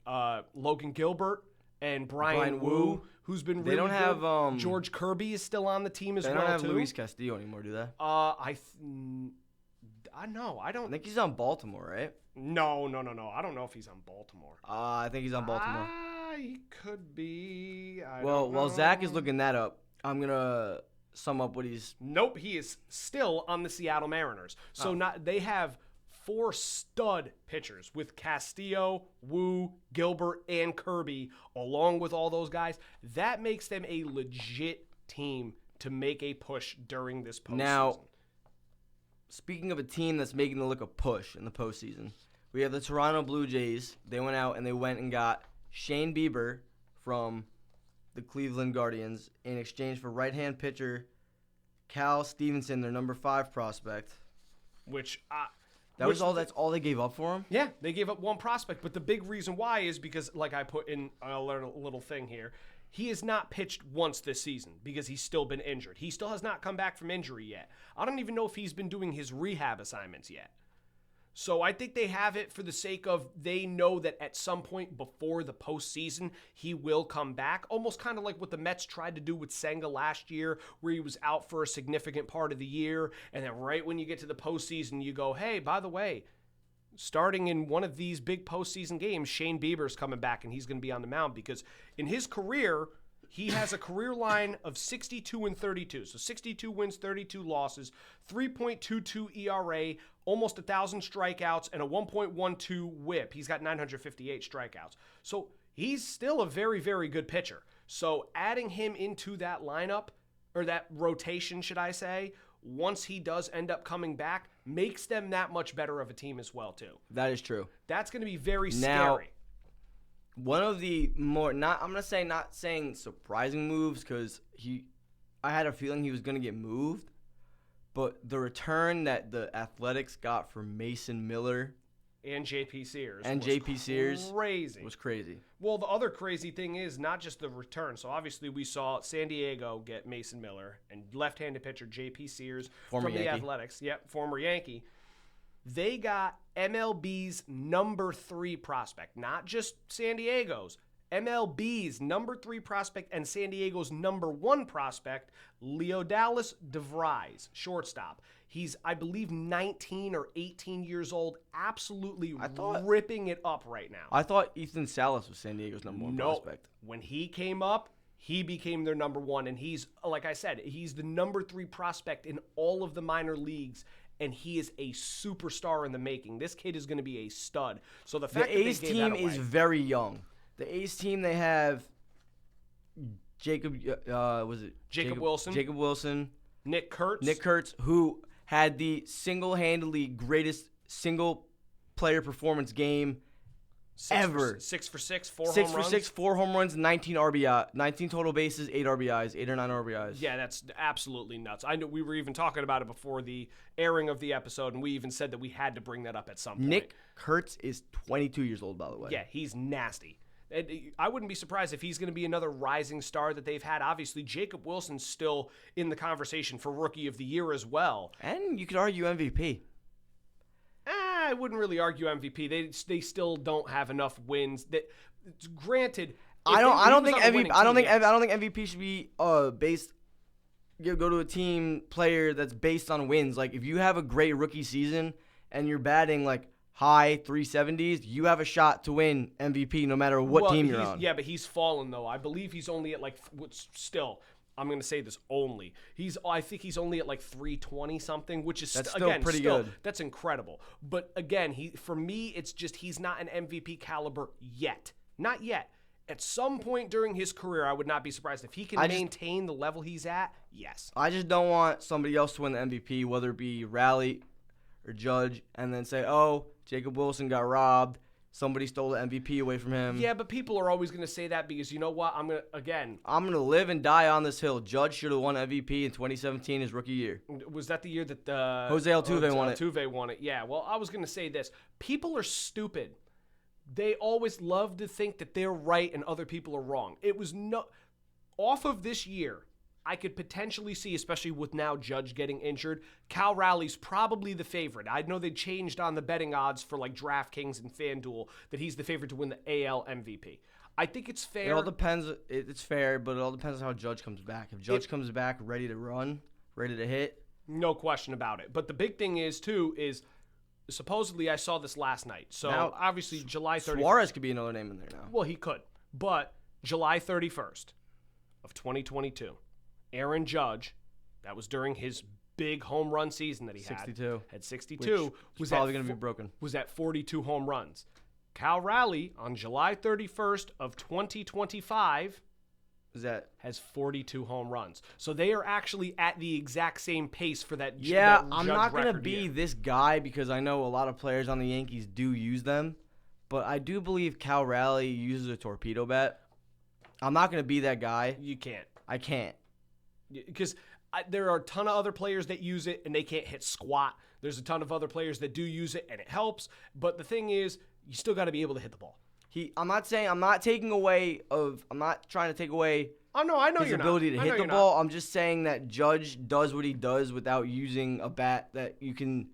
[SPEAKER 3] Logan Gilbert and Brian Wu, who's been really good. They don't have George Kirby is still on the team as well, too.
[SPEAKER 4] They don't have Luis Castillo anymore, do they?
[SPEAKER 3] I don't.
[SPEAKER 4] I think he's on Baltimore, right?
[SPEAKER 3] No. I don't know if he's on Baltimore.
[SPEAKER 4] I think he's on Baltimore.
[SPEAKER 3] He could be.
[SPEAKER 4] While Zach is looking that up, I'm going to sum up what he's...
[SPEAKER 3] Nope, he is still on the Seattle Mariners. So they have 4 stud pitchers with Castillo, Wu, Gilbert, and Kirby, along with all those guys. That makes them a legit team to make a push during this postseason.
[SPEAKER 4] Now, speaking of a team that's making the look a push in the postseason, we have the Toronto Blue Jays. They went out and they went and got Shane Bieber from the Cleveland Guardians in exchange for right-hand pitcher Cal Stevenson, their number 5 prospect. That's all they gave up for him?
[SPEAKER 3] Yeah, they gave up 1 prospect, but the big reason why is because, like I put in a little thing here, he has not pitched once this season because he's still been injured. He still has not come back from injury yet. I don't even know if he's been doing his rehab assignments yet. So I think they have it for the sake of they know that at some point before the postseason, he will come back. Almost kind of like what the Mets tried to do with Senga last year, where he was out for a significant part of the year. And then right when you get to the postseason, you go, hey, by the way, starting in one of these big postseason games, Shane Bieber's coming back and he's going to be on the mound because in his career, He has a career line of 62 and 32. So 62 wins, 32 losses, 3.22 ERA, almost 1,000 strikeouts, and a 1.12 whip. He's got 958 strikeouts. So he's still a very, very good pitcher. So adding him into that lineup, or that rotation, should I say, once he does end up coming back, makes them that much better of a team as well, too.
[SPEAKER 4] That is true.
[SPEAKER 3] That's going to be very
[SPEAKER 4] Now,
[SPEAKER 3] scary.
[SPEAKER 4] one of the more, not saying surprising moves, because I had a feeling he was going to get moved, but the return that the Athletics got for Mason Miller
[SPEAKER 3] And JP Sears.
[SPEAKER 4] was crazy.
[SPEAKER 3] Well, the other crazy thing is not just the return. So obviously we saw San Diego get Mason Miller and left-handed pitcher JP Sears
[SPEAKER 4] Former
[SPEAKER 3] from the
[SPEAKER 4] Yankee.
[SPEAKER 3] Athletics. Yep, former Yankee. They got MLB's number 3 prospect, not just San Diego's. MLB's number 3 prospect and San Diego's number 1 prospect, Leodalis DeVries, shortstop. He's, I believe, 19 or 18 years old, absolutely ripping it up right now.
[SPEAKER 4] I thought Ethan Salas was San Diego's number 1 prospect.
[SPEAKER 3] When he came up, he became their number 1, and he's, like I said, he's the number 3 prospect in all of the minor leagues, and he is a superstar in the making. This kid is going to be a stud. So the fact
[SPEAKER 4] The
[SPEAKER 3] that
[SPEAKER 4] A's
[SPEAKER 3] they gave that
[SPEAKER 4] team
[SPEAKER 3] away,
[SPEAKER 4] is very young. The A's team, they have Jacob
[SPEAKER 3] Wilson,
[SPEAKER 4] Jacob Wilson,
[SPEAKER 3] Nick
[SPEAKER 4] Kurtz, who had the single-handedly greatest single-player performance game ever.
[SPEAKER 3] 6 for 6, 4
[SPEAKER 4] 6
[SPEAKER 3] home
[SPEAKER 4] for
[SPEAKER 3] runs.
[SPEAKER 4] 6, 4 home runs, 19 RBI, 19 total bases, 8 RBIs, 8 or 9 RBIs.
[SPEAKER 3] Yeah, that's absolutely nuts. I know we were even talking about it before the airing of the episode, and we even said that we had to bring that up at some point.
[SPEAKER 4] Nick Kurtz is 22 years old, by the way.
[SPEAKER 3] Yeah, he's nasty. And I wouldn't be surprised if he's going to be another rising star that they've had. Obviously, Jacob Wilson's still in the conversation for Rookie of the Year as well.
[SPEAKER 4] And you could argue MVP.
[SPEAKER 3] I wouldn't really argue MVP. They still don't have enough wins. That, granted,
[SPEAKER 4] I don't think MVP should be based. Go to a team player that's based on wins. Like if you have a great rookie season and you're batting like high 370s, you have a shot to win MVP no matter what team you're on.
[SPEAKER 3] Yeah, but he's fallen though. I believe he's only at like still. I'm going to say this only. I think he's only at like 320 something, which is
[SPEAKER 4] still pretty good.
[SPEAKER 3] That's incredible. But again, for me, it's just he's not an MVP caliber yet. Not yet. At some point during his career, I would not be surprised if he can maintain the level he's at. Yes.
[SPEAKER 4] I just don't want somebody else to win the MVP, whether it be Raleigh or Judge, and then say, "Oh, Jacob Wilson got robbed. Somebody stole the MVP away from him."
[SPEAKER 3] Yeah, but people are always going to say that because you know what? I'm going
[SPEAKER 4] to live and die on this hill. Judge should have won MVP in 2017, his rookie year.
[SPEAKER 3] Was that the year that
[SPEAKER 4] Jose Altuve won it?
[SPEAKER 3] Altuve won it. Yeah. Well, I was going to say this. People are stupid. They always love to think that they're right and other people are wrong. It was off of this year. I could potentially see, especially with now Judge getting injured, Cal Raleig's probably the favorite. I know they changed on the betting odds for like DraftKings and FanDuel that he's the favorite to win the AL MVP. I think it's fair.
[SPEAKER 4] It all depends. It's fair, but it all depends on how Judge comes back. If Judge comes back ready to run, ready to hit,
[SPEAKER 3] no question about it. But the big thing is supposedly I saw this last night. So
[SPEAKER 4] now,
[SPEAKER 3] obviously July 31st.
[SPEAKER 4] Suarez could be another name in there now.
[SPEAKER 3] Well, he could. But July 31st of 2022. Aaron Judge, that was during his big home run season that he
[SPEAKER 4] 62.
[SPEAKER 3] Had 62.
[SPEAKER 4] Was probably going to be broken.
[SPEAKER 3] Was at 42 home runs. Cal Raleigh on July 31st of 2025 has 42 home runs. So they are actually at the exact same pace for that.
[SPEAKER 4] Yeah,
[SPEAKER 3] that
[SPEAKER 4] I'm
[SPEAKER 3] Judge
[SPEAKER 4] not going to
[SPEAKER 3] record
[SPEAKER 4] be
[SPEAKER 3] year.
[SPEAKER 4] this guy because I know a lot of players on the Yankees do use them, but I do believe Cal Raleigh uses a torpedo bat. I'm not going to be that guy.
[SPEAKER 3] You can't.
[SPEAKER 4] I can't.
[SPEAKER 3] Because there are a ton of other players that use it and they can't hit squat. There's a ton of other players that do use it and it helps. But the thing is, you still got to be able to hit the ball.
[SPEAKER 4] I'm not trying to take away
[SPEAKER 3] I know
[SPEAKER 4] his ability to hit the ball. I'm just saying that Judge does what he does without using a bat that you can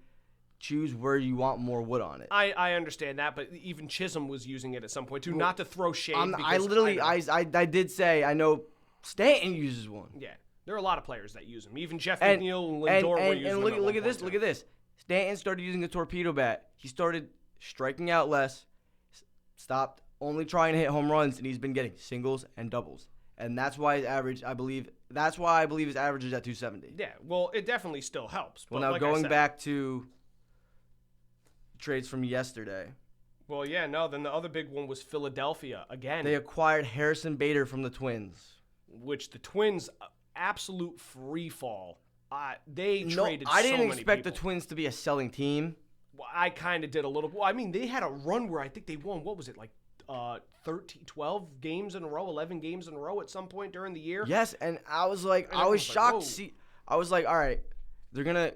[SPEAKER 4] choose where you want more wood on it.
[SPEAKER 3] I understand that, but even Chisholm was using it at some point too. Not to throw shade.
[SPEAKER 4] I did say I know Stanton uses one.
[SPEAKER 3] Yeah. There are a lot of players that use them. Even Jeff McNeil and Lindor were using them.
[SPEAKER 4] And look at this. Look at this. Stanton started using a torpedo bat. He started striking out less, stopped only trying to hit home runs, and he's been getting singles and doubles. And that's why his average, I believe his average is at 270.
[SPEAKER 3] Yeah, well, it definitely still helps.
[SPEAKER 4] Well,
[SPEAKER 3] but
[SPEAKER 4] now
[SPEAKER 3] like
[SPEAKER 4] going back to trades from yesterday.
[SPEAKER 3] Well, yeah, no, then the other big one was Philadelphia again.
[SPEAKER 4] They acquired Harrison Bader from the Twins.
[SPEAKER 3] Which the Twins, absolute free fall. They traded
[SPEAKER 4] I
[SPEAKER 3] so
[SPEAKER 4] didn't
[SPEAKER 3] many
[SPEAKER 4] expect
[SPEAKER 3] people.
[SPEAKER 4] the Twins to be a selling team.
[SPEAKER 3] Well, I kind of did a little. Well, I mean, they had a run where I think they won, what was it, like 12 games in a row, 11 games in a row at some point during the year?
[SPEAKER 4] Yes, and I was like,
[SPEAKER 3] And
[SPEAKER 4] I was
[SPEAKER 3] everyone's like,
[SPEAKER 4] shocked
[SPEAKER 3] whoa.
[SPEAKER 4] to see. I was like, all right, they're gonna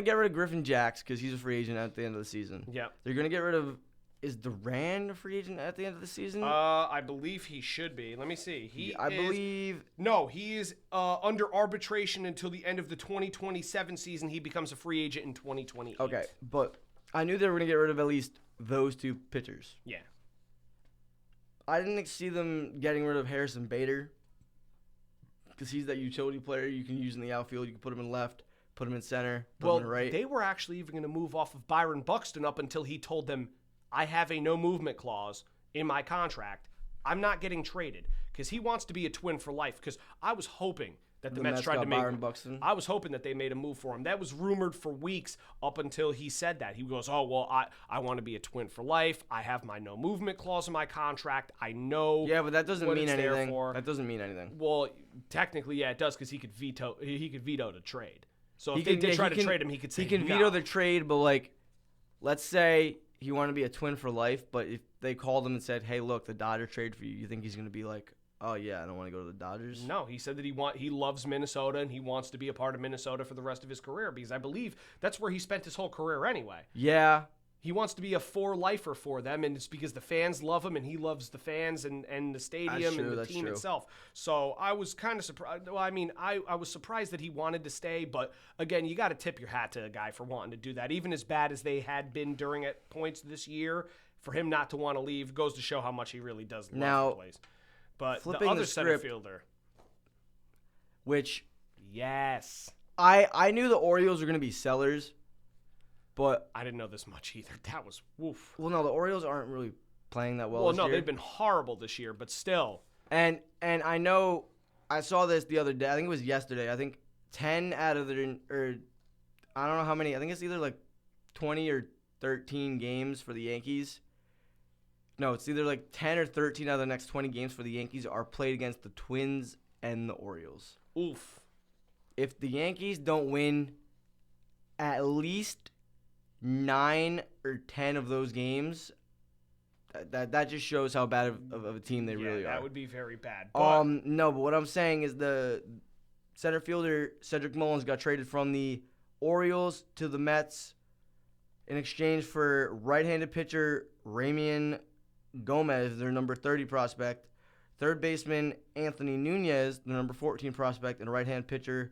[SPEAKER 4] get rid of Griffin Jacks because he's a free agent at the end of the season.
[SPEAKER 3] Yep.
[SPEAKER 4] They're gonna get rid of. Is Duran a free agent at the end of the season?
[SPEAKER 3] I believe he should be. Let me see. No, he is under arbitration until the end of the 2027 season. He becomes a free agent in 2028.
[SPEAKER 4] Okay, but I knew they were gonna get rid of at least those two pitchers.
[SPEAKER 3] Yeah.
[SPEAKER 4] I didn't see them getting rid of Harrison Bader because he's that utility player you can use in the outfield. You can put him in left, put him in center, put him in right.
[SPEAKER 3] They were actually even going to move off of Byron Buxton up until he told them, I have a no movement clause in my contract. I'm not getting traded because he wants to be a Twin for life. Because I was hoping that the Mets tried
[SPEAKER 4] got
[SPEAKER 3] to make
[SPEAKER 4] Byron Buxton.
[SPEAKER 3] I was hoping that they made a move for him. That was rumored for weeks up until he said that. He goes, oh, well, I want to be a Twin for life. I have my no movement clause in my contract. I know.
[SPEAKER 4] Yeah, but that doesn't
[SPEAKER 3] what
[SPEAKER 4] mean
[SPEAKER 3] it's there
[SPEAKER 4] anything.
[SPEAKER 3] for.
[SPEAKER 4] That doesn't mean anything.
[SPEAKER 3] Well, technically, yeah, it does because he could veto the trade. So if they did try to trade him, he could say
[SPEAKER 4] he can
[SPEAKER 3] no.
[SPEAKER 4] veto the trade, but like, let's say he wanted to be a Twin for life, but if they called him and said, "Hey, look, the Dodgers trade for you," you think he's gonna be like, "Oh yeah, I don't want to go to the Dodgers"?
[SPEAKER 3] No, he said that he loves Minnesota and he wants to be a part of Minnesota for the rest of his career because I believe that's where he spent his whole career anyway.
[SPEAKER 4] Yeah.
[SPEAKER 3] He wants to be a for-lifer for them, and it's because the fans love him, and he loves the fans and the stadium and the team itself. So I was kind of surprised. Well, I mean, I was surprised that he wanted to stay, but again, you got to tip your hat to a guy for wanting to do that. Even as bad as they had been during at points this year, for him not to want to leave goes to show how much he really does love the place. But the other center fielder,
[SPEAKER 4] which
[SPEAKER 3] yes,
[SPEAKER 4] I knew the Orioles were going to be sellers. But
[SPEAKER 3] I didn't know this much either. That was woof.
[SPEAKER 4] Well, no, the Orioles aren't really playing that well.
[SPEAKER 3] Well,
[SPEAKER 4] this
[SPEAKER 3] no,
[SPEAKER 4] year.
[SPEAKER 3] they've been horrible this year, but still.
[SPEAKER 4] And I know I saw this the other day. I think it was yesterday. I think 10 out of the I don't know how many. I think it's either like 20 or 13 games for the Yankees. No, it's either like 10 or 13 out of the next 20 games for the Yankees are played against the Twins and the Orioles.
[SPEAKER 3] Oof.
[SPEAKER 4] If the Yankees don't win at least 9 or 10 of those games, that just shows how bad of a team they really are.
[SPEAKER 3] That would be very bad. But
[SPEAKER 4] no, but what I'm saying is the center fielder Cedric Mullins got traded from the Orioles to the Mets in exchange for right-handed pitcher Ramian Gomez, their number 30 prospect, third baseman Anthony Nunez, the number 14 prospect, and right-hand pitcher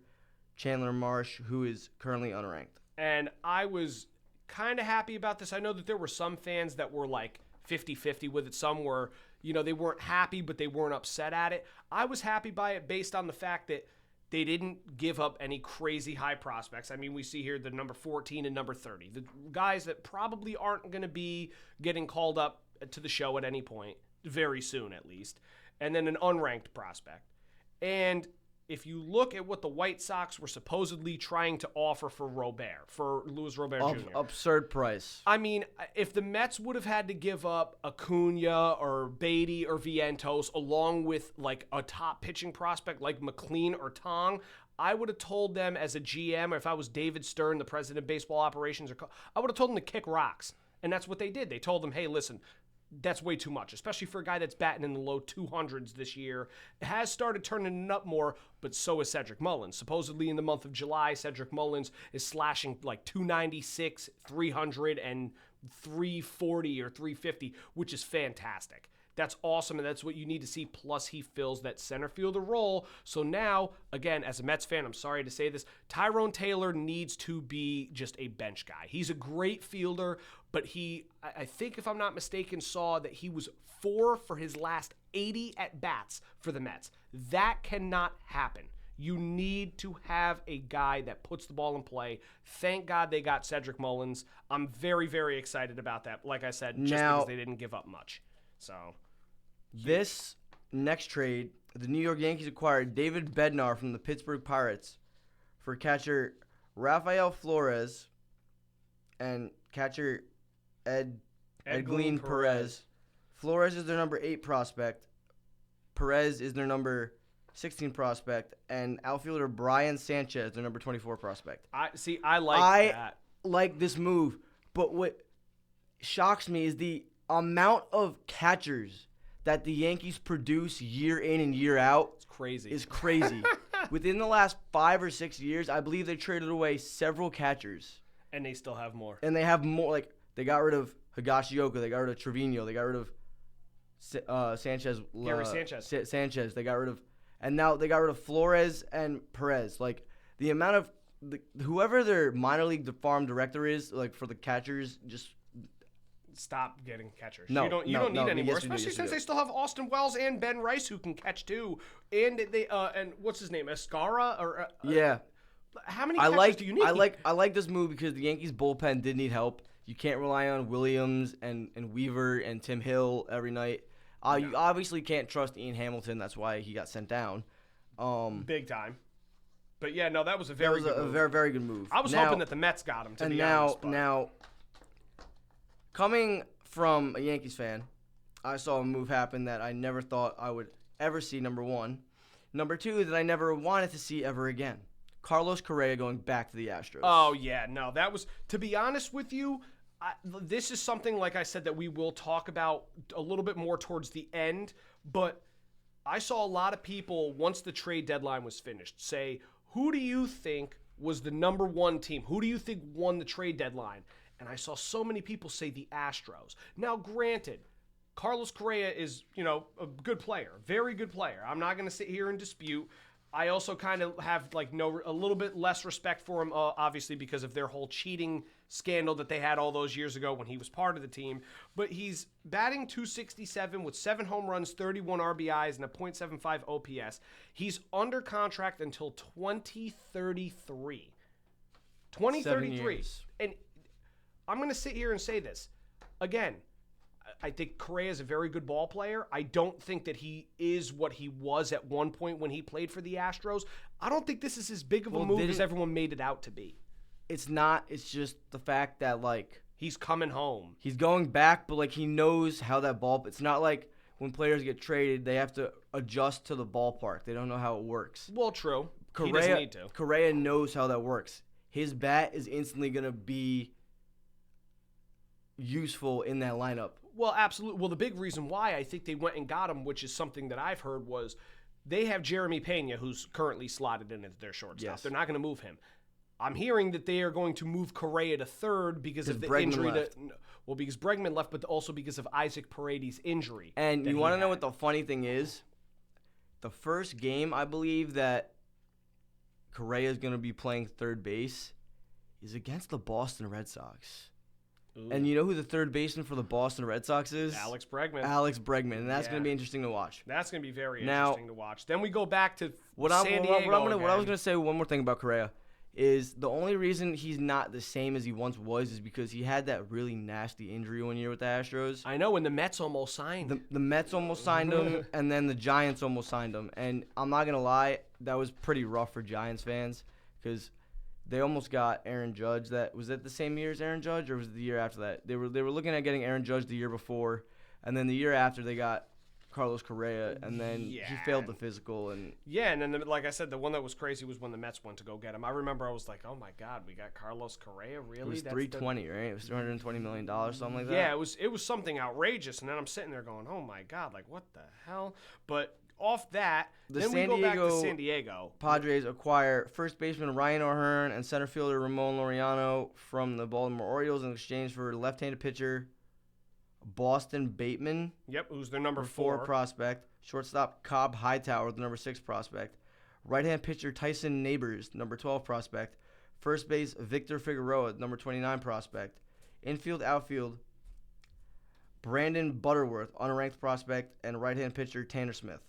[SPEAKER 4] Chandler Marsh, who is currently unranked.
[SPEAKER 3] And I was kind of happy about this. I know that there were some fans that were like 50-50 with it. Some were, they weren't happy, but they weren't upset at it. I was happy by it based on the fact that they didn't give up any crazy high prospects. I mean, we see here the number 14 and number 30. The guys that probably aren't going to be getting called up to the show at any point, very soon at least. And then an unranked prospect. And if you look at what the White Sox were supposedly trying to offer for Luis Robert Jr.
[SPEAKER 4] Absurd price.
[SPEAKER 3] I mean, if the Mets would have had to give up Acuna or Beatty or Vientos along with like a top pitching prospect like McLean or Tong, I would have told them as a GM, or if I was David Stern, the president of baseball operations, I would have told them to kick rocks. And that's what they did. They told them, hey, listen, that's way too much, especially for a guy that's batting in the low 200s this year. Has started turning it up more, but so is Cedric Mullins. Supposedly in the month of July, Cedric Mullins is slashing like 296, 300, and 340 or 350, which is fantastic. That's awesome, and that's what you need to see. Plus, he fills that center fielder role. So now, again, as a Mets fan, I'm sorry to say this, Tyrone Taylor needs to be just a bench guy. He's a great fielder, but I think if I'm not mistaken, saw that he was 4 for his last 80 at-bats for the Mets. That cannot happen. You need to have a guy that puts the ball in play. Thank God they got Cedric Mullins. I'm very, very excited about that. Like I said, just because they didn't give up much. So
[SPEAKER 4] this next trade the New York Yankees acquired David Bednar from the Pittsburgh Pirates for catcher Rafael Flores and catcher Edglin Perez. Flores is their number 8 prospect. Perez is their number 16 prospect, and outfielder Brian Sanchez, their number 24 prospect.
[SPEAKER 3] I
[SPEAKER 4] like this move, but what shocks me is the amount of catchers that the Yankees produce year in and year out.
[SPEAKER 3] It's crazy.
[SPEAKER 4] Is crazy. Within the last 5 or 6 years, I believe they traded away several catchers.
[SPEAKER 3] And they still have more.
[SPEAKER 4] And they have more. Like, they got rid of Higashioka. They got rid of Trevino. They got rid of Sanchez.
[SPEAKER 3] Gary Sanchez.
[SPEAKER 4] Sanchez. They got rid of. And now they got rid of Flores and Perez. Like, the amount of. Whoever their minor league farm director is, like, for the catchers, just.
[SPEAKER 3] Stop getting catchers.
[SPEAKER 4] No,
[SPEAKER 3] you don't need any more,
[SPEAKER 4] yes,
[SPEAKER 3] especially since they still have Austin Wells and Ben Rice who can catch too. And they and what's his name, Escara or
[SPEAKER 4] yeah.
[SPEAKER 3] How many catchers do you need?
[SPEAKER 4] I like this move because the Yankees bullpen did need help. You can't rely on Williams and Weaver and Tim Hill every night. You obviously can't trust Ian Hamilton. That's why he got sent down.
[SPEAKER 3] Big time. But yeah, no, that was a very good move.
[SPEAKER 4] very, very good move.
[SPEAKER 3] I was hoping that the Mets got him. To be honest.
[SPEAKER 4] Now, coming from a Yankees fan, I saw a move happen that I never thought I would ever see, number one. Number two, that I never wanted to see ever again. Carlos Correa going back to the Astros.
[SPEAKER 3] Oh, yeah. No, that was, to be honest with you, this is something, like I said, that we will talk about a little bit more towards the end. But I saw a lot of people, once the trade deadline was finished, say, who do you think was the number one team? Who do you think won the trade deadline? And I saw so many people say the Astros. Now, granted, Carlos Correa is, a good player, very good player. I'm not going to sit here and dispute. I also kind of have a little bit less respect for him, obviously, because of their whole cheating scandal that they had all those years ago when he was part of the team. But he's batting .267 with 7 home runs, 31 RBIs, and a .75 OPS. He's under contract until 2033. 2033.
[SPEAKER 4] 7 years.
[SPEAKER 3] And I'm going to sit here and say this. Again, I think Correa is a very good ball player. I don't think that he is what he was at one point when he played for the Astros. I don't think this is as big of a move as everyone made it out to be.
[SPEAKER 4] It's not. It's just the fact that,
[SPEAKER 3] he's coming home.
[SPEAKER 4] He's going back, but, he knows how that ball... It's not like when players get traded, they have to adjust to the ballpark. They don't know how it works.
[SPEAKER 3] Well, true. He doesn't need to.
[SPEAKER 4] Correa knows how that works. His bat is instantly going to be useful in that lineup.
[SPEAKER 3] Well, absolutely. Well, the big reason why I think they went and got him, which is something that I've heard, was they have Jeremy Pena, who's currently slotted in as their shortstop.
[SPEAKER 4] Yes.
[SPEAKER 3] They're not going to move him. I'm hearing that they are going to move Correa to third because of the
[SPEAKER 4] Bregman
[SPEAKER 3] injury.
[SPEAKER 4] left.
[SPEAKER 3] Because Bregman left, but also because of Isaac Paredes' injury.
[SPEAKER 4] And you want to know what the funny thing is? The first game, I believe, that Correa is going to be playing third base is against the Boston Red Sox.
[SPEAKER 3] Ooh.
[SPEAKER 4] And you know who the third baseman for the Boston Red Sox is?
[SPEAKER 3] Alex Bregman.
[SPEAKER 4] And that's going to be interesting to watch.
[SPEAKER 3] That's going to be very interesting to watch. Then we go back to San Diego
[SPEAKER 4] what I was going to say, one more thing about Correa, is the only reason he's not the same as he once was is because he had that really nasty injury one year with the Astros.
[SPEAKER 3] I know, and the Mets almost signed.
[SPEAKER 4] The Mets almost signed him, and then the Giants almost signed him. And I'm not going to lie, that was pretty rough for Giants fans because they almost got Aaron Judge. Was that the same year as Aaron Judge, or was it the year after that? They were looking at getting Aaron Judge the year before, and then the year after they got Carlos Correa, and then he failed the physical. And
[SPEAKER 3] then, like I said, the one that was crazy was when the Mets went to go get him. I remember I was like, oh my God, we got Carlos Correa? Really?
[SPEAKER 4] It was $320, right? It was $320 million, something like that.
[SPEAKER 3] Yeah, it was something outrageous, and then I'm sitting there going, oh my God, what the hell? But off that, then we go back to San Diego.
[SPEAKER 4] Padres acquire first baseman Ryan O'Hearn and center fielder Ramon Laureano from the Baltimore Orioles in exchange for left-handed pitcher Boston Bateman.
[SPEAKER 3] Yep, who's their number
[SPEAKER 4] 4 prospect. Shortstop Cobb Hightower, the number 6 prospect. Right-hand pitcher Tyson Neighbors, number 12 prospect. First base Victor Figueroa, number 29 prospect. Infield, outfield Brandon Butterworth, unranked prospect, and right-hand pitcher Tanner Smith.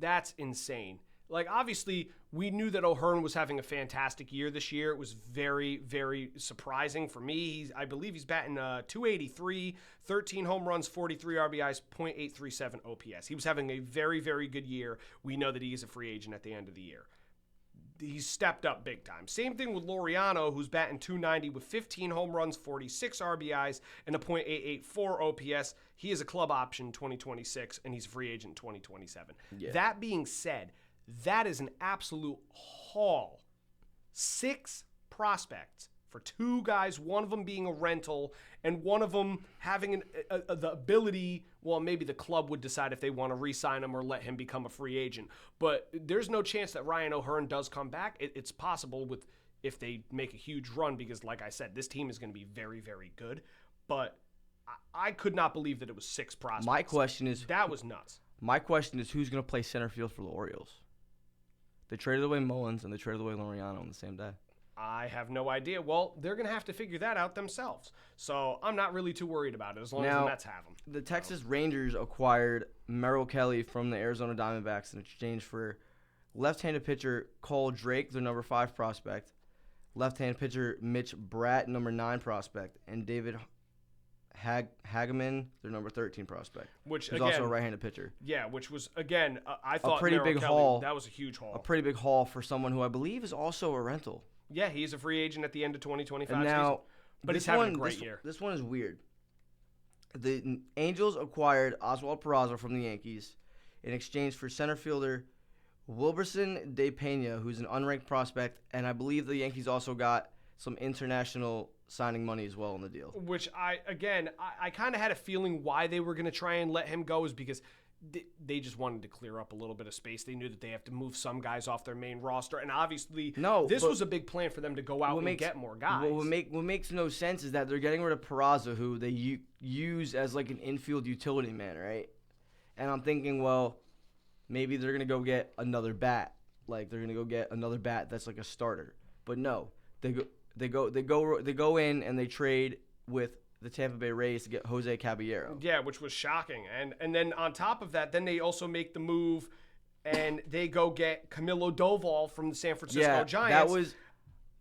[SPEAKER 3] That's insane. like, obviously, we knew that O'Hearn was having a fantastic year this year. It was very, very surprising for me. I believe he's batting 283, 13 home runs, 43 RBIs, .837 OPS. He was having a very, very good year. We know that he is a free agent at the end of the year. He's stepped up big time. Same thing with Laureano, who's batting 290 with 15 home runs, 46 RBIs, and a .884 OPS. He is a club option 2026, and he's a free agent 2027. Yeah. That being said, that is an absolute haul. 6 prospects for 2 guys, one of them being a rental, and one of them having the ability, well, maybe the club would decide if they want to re-sign him or let him become a free agent. But there's no chance that Ryan O'Hearn does come back. It's possible if they make a huge run because, like I said, this team is going to be very, very good. But I could not believe that it was 6 prospects.
[SPEAKER 4] My question is...
[SPEAKER 3] That was nuts.
[SPEAKER 4] My question is, who's going to play center field for the Orioles? They traded away Mullins and they traded away Laureano on the same day.
[SPEAKER 3] I have no idea. Well, they're going to have to figure that out themselves. So I'm not really too worried about it as long as the Mets have them.
[SPEAKER 4] The Texas Rangers acquired Merrill Kelly from the Arizona Diamondbacks in exchange for left-handed pitcher Cole Drake, their number 5 prospect, left-handed pitcher Mitch Bratt, number 9 prospect, and David Hageman, their number 13 prospect, who's also a right-handed pitcher.
[SPEAKER 3] Yeah, which was, again, I thought
[SPEAKER 4] a pretty
[SPEAKER 3] Merrill
[SPEAKER 4] big
[SPEAKER 3] Kelly,
[SPEAKER 4] haul.
[SPEAKER 3] That was a huge haul.
[SPEAKER 4] A pretty big haul for someone who I believe is also a rental.
[SPEAKER 3] Yeah, he's a free agent at the end of 2025
[SPEAKER 4] and now,
[SPEAKER 3] season. But he's having a great year.
[SPEAKER 4] This one is weird. The Angels acquired Oswald Peraza from the Yankees in exchange for center fielder Wilberson De Pena, who's an unranked prospect, and I believe the Yankees also got some international signing money as well in the deal.
[SPEAKER 3] Which I kind of had a feeling why they were going to try and let him go is because they just wanted to clear up a little bit of space. They knew that they have to move some guys off their main roster, and obviously this was a big plan for them to go out and get more guys.
[SPEAKER 4] What makes no sense is that they're getting rid of Peraza, who they use as like an infield utility man, right? And I'm thinking, well, maybe they're gonna go get another bat, like they're gonna go get another bat that's like a starter. But no, they go in and they trade with the Tampa Bay Rays to get Jose Caballero.
[SPEAKER 3] Yeah, which was shocking. And then on top of that, then they also make the move and they go get Camilo Doval from the San Francisco Giants.
[SPEAKER 4] That was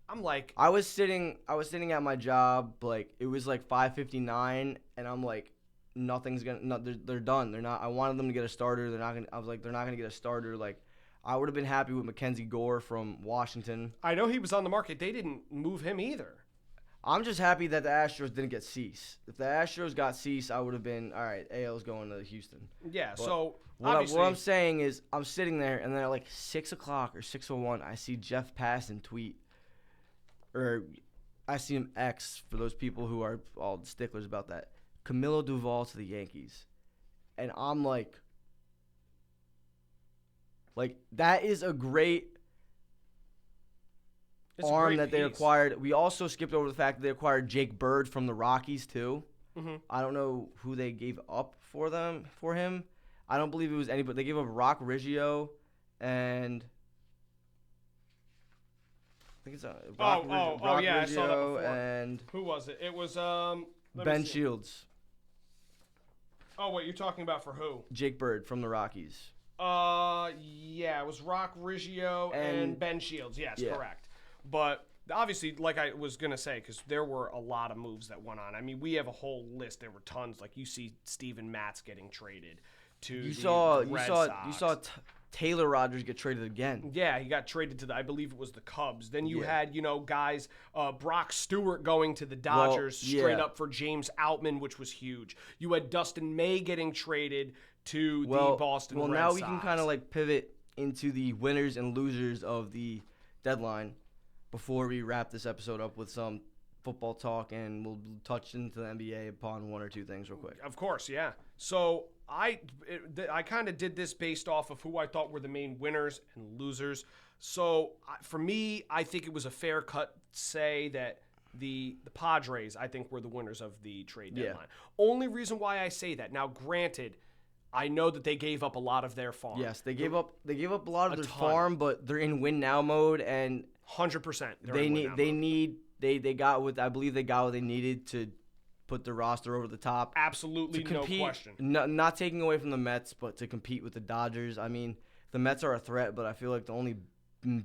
[SPEAKER 3] I'm like
[SPEAKER 4] I was sitting at my job, like it was like 5:59 and I'm like they're done. They're not I wanted them to get a starter. They're not going to get a starter. Like I would have been happy with Mackenzie Gore from Washington.
[SPEAKER 3] I know he was on the market. They didn't move him either.
[SPEAKER 4] I'm just happy that the Astros didn't get Cease. If the Astros got Cease, I would have been, all right, AL's going to Houston.
[SPEAKER 3] Yeah,
[SPEAKER 4] but
[SPEAKER 3] so
[SPEAKER 4] what I'm saying is I'm sitting there, and then at like 6 o'clock or 6:01, I see Jeff Passan tweet, or I see him X, for those people who are all sticklers about that, Camilo Doval to the Yankees. And I'm like, that is a great arm that they acquired. We also skipped over the fact that they acquired Jake Bird from the Rockies too. Mm-hmm. I don't know who they gave up for him. I don't believe it was anybody. They gave up Rock Riggio and I think it's Rock Riggio,
[SPEAKER 3] I saw that before.
[SPEAKER 4] And
[SPEAKER 3] who was it? It was
[SPEAKER 4] Ben Shields.
[SPEAKER 3] Oh wait, you're talking about for who?
[SPEAKER 4] Jake Bird from the Rockies.
[SPEAKER 3] Yeah, it was Rock Riggio and Ben Shields. Yes, correct. But obviously, like I was going to say, because there were a lot of moves that went on. I mean, we have a whole list. There were tons. Like, you see Steven Matz getting traded to the Red Sox.
[SPEAKER 4] You saw Taylor Rogers get traded again.
[SPEAKER 3] Yeah, he got traded to I believe it was the Cubs. Then you had, guys, Brock Stewart going to the Dodgers straight up for James Outman, which was huge. You had Dustin May getting traded to the Boston Red Sox.
[SPEAKER 4] Well, now we can kind of, pivot into the winners and losers of the deadline before we wrap this episode up with some football talk, and we'll touch into the NBA upon one or two things real quick.
[SPEAKER 3] Of course, yeah. So I kind of did this based off of who I thought were the main winners and losers. So for me, I think it was a fair cut to say that the Padres, I think, were the winners of the trade deadline. Only reason why I say that, now granted, I know that they gave up a lot of their farm.
[SPEAKER 4] Yes, they gave up a lot of their farm, but they're in win now mode, and
[SPEAKER 3] 100%.
[SPEAKER 4] They got what I believe they got what they needed to put the roster over the top.
[SPEAKER 3] Absolutely, no question.
[SPEAKER 4] Not taking away from the Mets, but to compete with the Dodgers. I mean, the Mets are a threat, but I feel like the only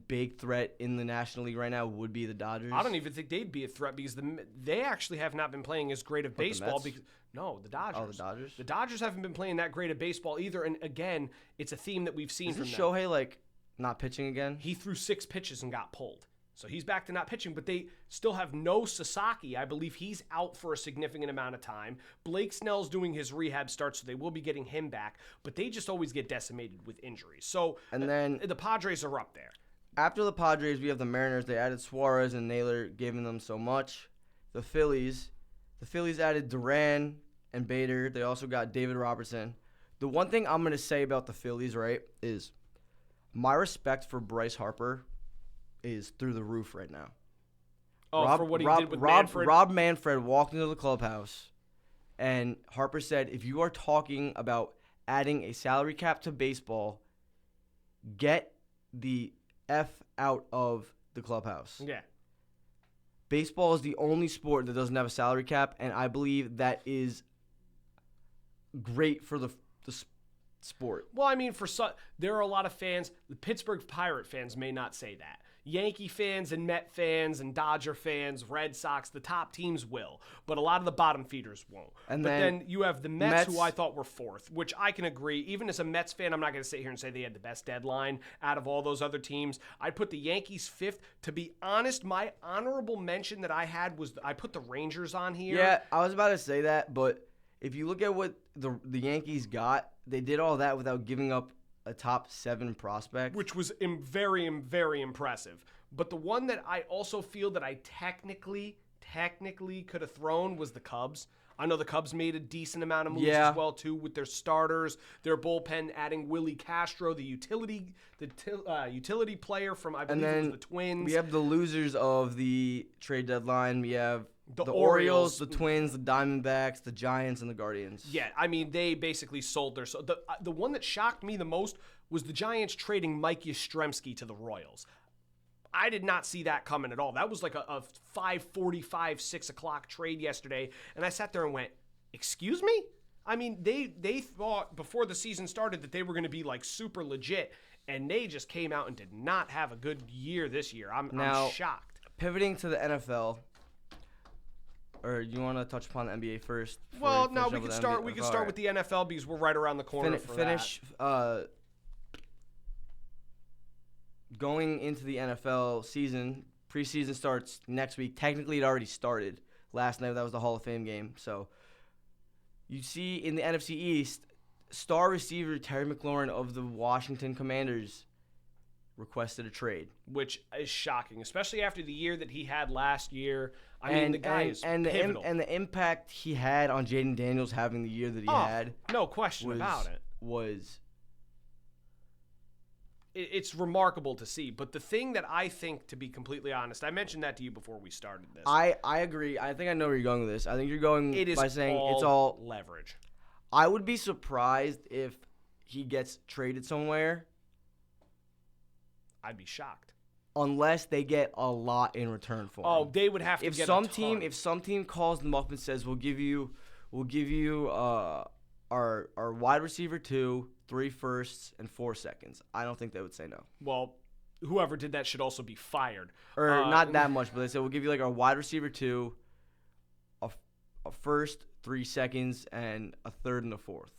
[SPEAKER 4] big threat in the National League right now would be the Dodgers.
[SPEAKER 3] I don't even think they'd be a threat because they actually have not been playing as great of baseball.
[SPEAKER 4] The Mets?
[SPEAKER 3] No, the Dodgers.
[SPEAKER 4] Oh, the Dodgers?
[SPEAKER 3] The Dodgers haven't been playing that great of baseball either. And again, it's a theme that we've seen
[SPEAKER 4] Isn't
[SPEAKER 3] from them.
[SPEAKER 4] Shohei, like, not pitching again?
[SPEAKER 3] He threw 6 pitches and got pulled. So he's back to not pitching, but they still have no Sasaki. I believe he's out for a significant amount of time. Blake Snell's doing his rehab start, so they will be getting him back. But they just always get decimated with injuries. So
[SPEAKER 4] And then
[SPEAKER 3] the Padres are up there.
[SPEAKER 4] after the Padres, we have the Mariners. They added Suarez and Naylor, giving them so much. The Phillies added Duran and Bader. They also got David Robertson. The one thing I'm going to say about the Phillies, right, is my respect for Bryce Harper is through the roof right now.
[SPEAKER 3] Oh, for what he did with Manfred?
[SPEAKER 4] Rob Manfred walked into the clubhouse, and Harper said, if you are talking about adding a salary cap to baseball, get the F out of the clubhouse.
[SPEAKER 3] Yeah.
[SPEAKER 4] Baseball is the only sport that doesn't have a salary cap, and I believe that is great for the sport.
[SPEAKER 3] Well, I mean, there are a lot of fans. The Pittsburgh Pirate fans may not say that. Yankee fans and Met fans and Dodger fans, Red Sox, the top teams will, but a lot of the bottom feeders won't.
[SPEAKER 4] And
[SPEAKER 3] but then you have the Mets, who I thought were 4th, which I can agree. Even as a Mets fan, I'm not going to sit here and say they had the best deadline out of all those other teams. I'd put the Yankees 5th. To be honest, my honorable mention that I had was I put the Rangers on here.
[SPEAKER 4] Yeah, I was about to say that, but if you look at what the Yankees got, they did all that without giving up a top 7 prospect.
[SPEAKER 3] Which was very, very impressive. But the one that I also feel that I technically could have thrown was the Cubs. I know the Cubs made a decent amount of moves as well, too, with their starters, their bullpen, adding Willie Castro, the utility player from, I believe it was the Twins.
[SPEAKER 4] We have the losers of the trade deadline. We have the
[SPEAKER 3] Orioles,
[SPEAKER 4] the Twins, the Diamondbacks, the Giants, and the Guardians.
[SPEAKER 3] Yeah, I mean, they basically sold their... The one that shocked me the most was the Giants trading Mike Yastrzemski to the Royals. I did not see that coming at all. That was like a 5:45, 6 o'clock trade yesterday, and I sat there and went, excuse me? I mean, they thought before the season started that they were going to be like super legit, and they just came out and did not have a good year this year. I'm shocked.
[SPEAKER 4] Pivoting to the NFL... Or you want to touch upon the NBA first?
[SPEAKER 3] Well, no, we can start. We can start with the NFL because we're right around the corner.
[SPEAKER 4] Going into the NFL season. Preseason starts next week. Technically, it already started last night. That was the Hall of Fame game. So you see in the NFC East, star receiver Terry McLaurin of the Washington Commanders requested a trade,
[SPEAKER 3] which is shocking, especially after the year that he had last year. I mean, the guy is pivotal.
[SPEAKER 4] And the impact he had on Jaden Daniels having the year that he had,
[SPEAKER 3] no question about it, it's remarkable to see. But the thing that I think, to be completely honest, I mentioned that to you before we started this.
[SPEAKER 4] I agree. I think I know where you're going with this. I think you're going by saying it's all
[SPEAKER 3] leverage.
[SPEAKER 4] I would be surprised if he gets traded somewhere.
[SPEAKER 3] I'd be shocked.
[SPEAKER 4] Unless they get a lot in return for him.
[SPEAKER 3] Oh, they would have to get a ton.
[SPEAKER 4] If some team calls them up and says, we'll give you our wide receiver 2, 3 firsts, and 4 seconds, I don't think they would say no.
[SPEAKER 3] Well, whoever did that should also be fired.
[SPEAKER 4] Or not that much, but they said, we'll give you like our wide receiver 2, a first, 3 seconds, and a third and a fourth.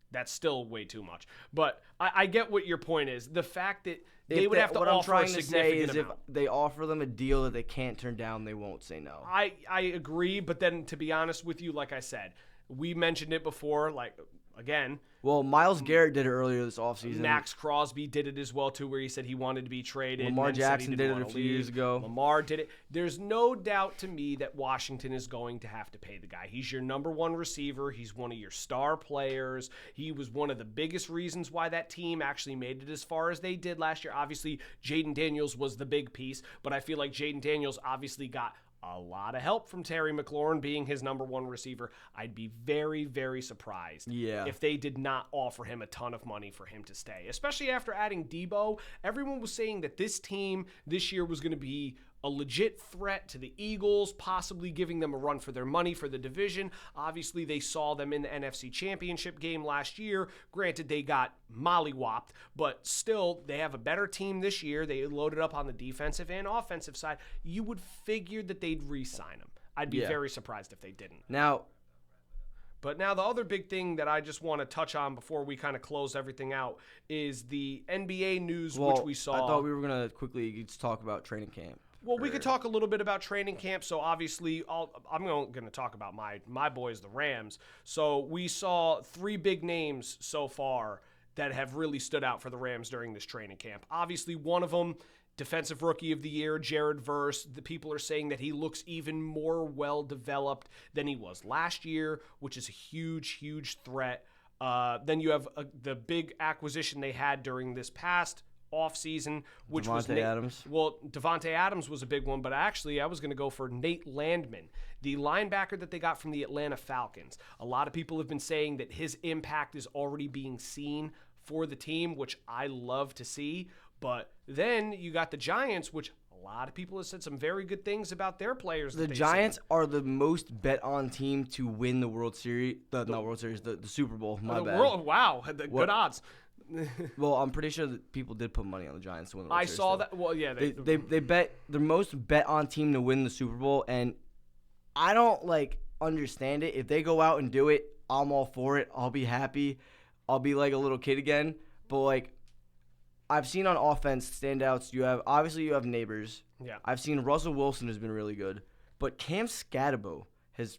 [SPEAKER 3] That's still way too much. But I get what your point is. The fact that they would have to offer a significant amount.
[SPEAKER 4] If they offer them a deal that they can't turn down, they won't say no.
[SPEAKER 3] I agree, but then to be honest with you, like I said, we mentioned it before, like, again.
[SPEAKER 4] Well, Myles Garrett did it earlier this offseason.
[SPEAKER 3] Max Crosby did it as well, too, where he said he wanted to be traded.
[SPEAKER 4] Lamar Jackson did it a few years ago.
[SPEAKER 3] Lamar did it. There's no doubt to me that Washington is going to have to pay the guy. He's your number 1 receiver. He's one of your star players. He was one of the biggest reasons why that team actually made it as far as they did last year. Obviously, Jaden Daniels was the big piece, but I feel like Jaden Daniels obviously got a lot of help from Terry McLaurin being his number 1 receiver. I'd be very, very surprised if they did not offer him a ton of money for him to stay, especially after adding Debo. Everyone was saying that this team this year was going to be a legit threat to the Eagles, possibly giving them a run for their money for the division. Obviously, they saw them in the NFC Championship game last year. Granted, they got mollywopped, but still, they have a better team this year. They loaded up on the defensive and offensive side. You would figure that they'd re-sign him. I'd be very surprised if they didn't. But now the other big thing that I just want to touch on before we kind of close everything out is the NBA news, which we saw.
[SPEAKER 4] I thought we were going to quickly just talk about training camp.
[SPEAKER 3] Well, we could talk a little bit about training camp. So obviously, I'm going to talk about my boys, the Rams. So we saw 3 big names so far that have really stood out for the Rams during this training camp. Obviously, one of them, Defensive Rookie of the Year, Jared Verse. The people are saying that he looks even more well-developed than he was last year, which is a huge, huge threat. Then you have the big acquisition they had during this past offseason, which was
[SPEAKER 4] Adams.
[SPEAKER 3] Well, Devontae Adams was a big one, but actually I was going to go for Nate Landman, the linebacker that they got from the Atlanta Falcons. A lot of people have been saying that his impact is already being seen for the team, which I love to see. But then you got the Giants, which a lot of people have said some very good things about their players.
[SPEAKER 4] The Giants are the most bet-on team to win the World Series. Not World Series, the Super Bowl. My bad.
[SPEAKER 3] Wow, good odds.
[SPEAKER 4] Well, I'm pretty sure that people did put money on the Giants to win the World Series.
[SPEAKER 3] I saw that. Well, yeah.
[SPEAKER 4] They bet the most bet-on team to win the Super Bowl, and I don't, understand it. If they go out and do it, I'm all for it. I'll be happy. I'll be like a little kid again. But, I've seen on offense standouts. You have Neighbors.
[SPEAKER 3] Yeah.
[SPEAKER 4] I've seen Russell Wilson has been really good, but Cam Scatterbo has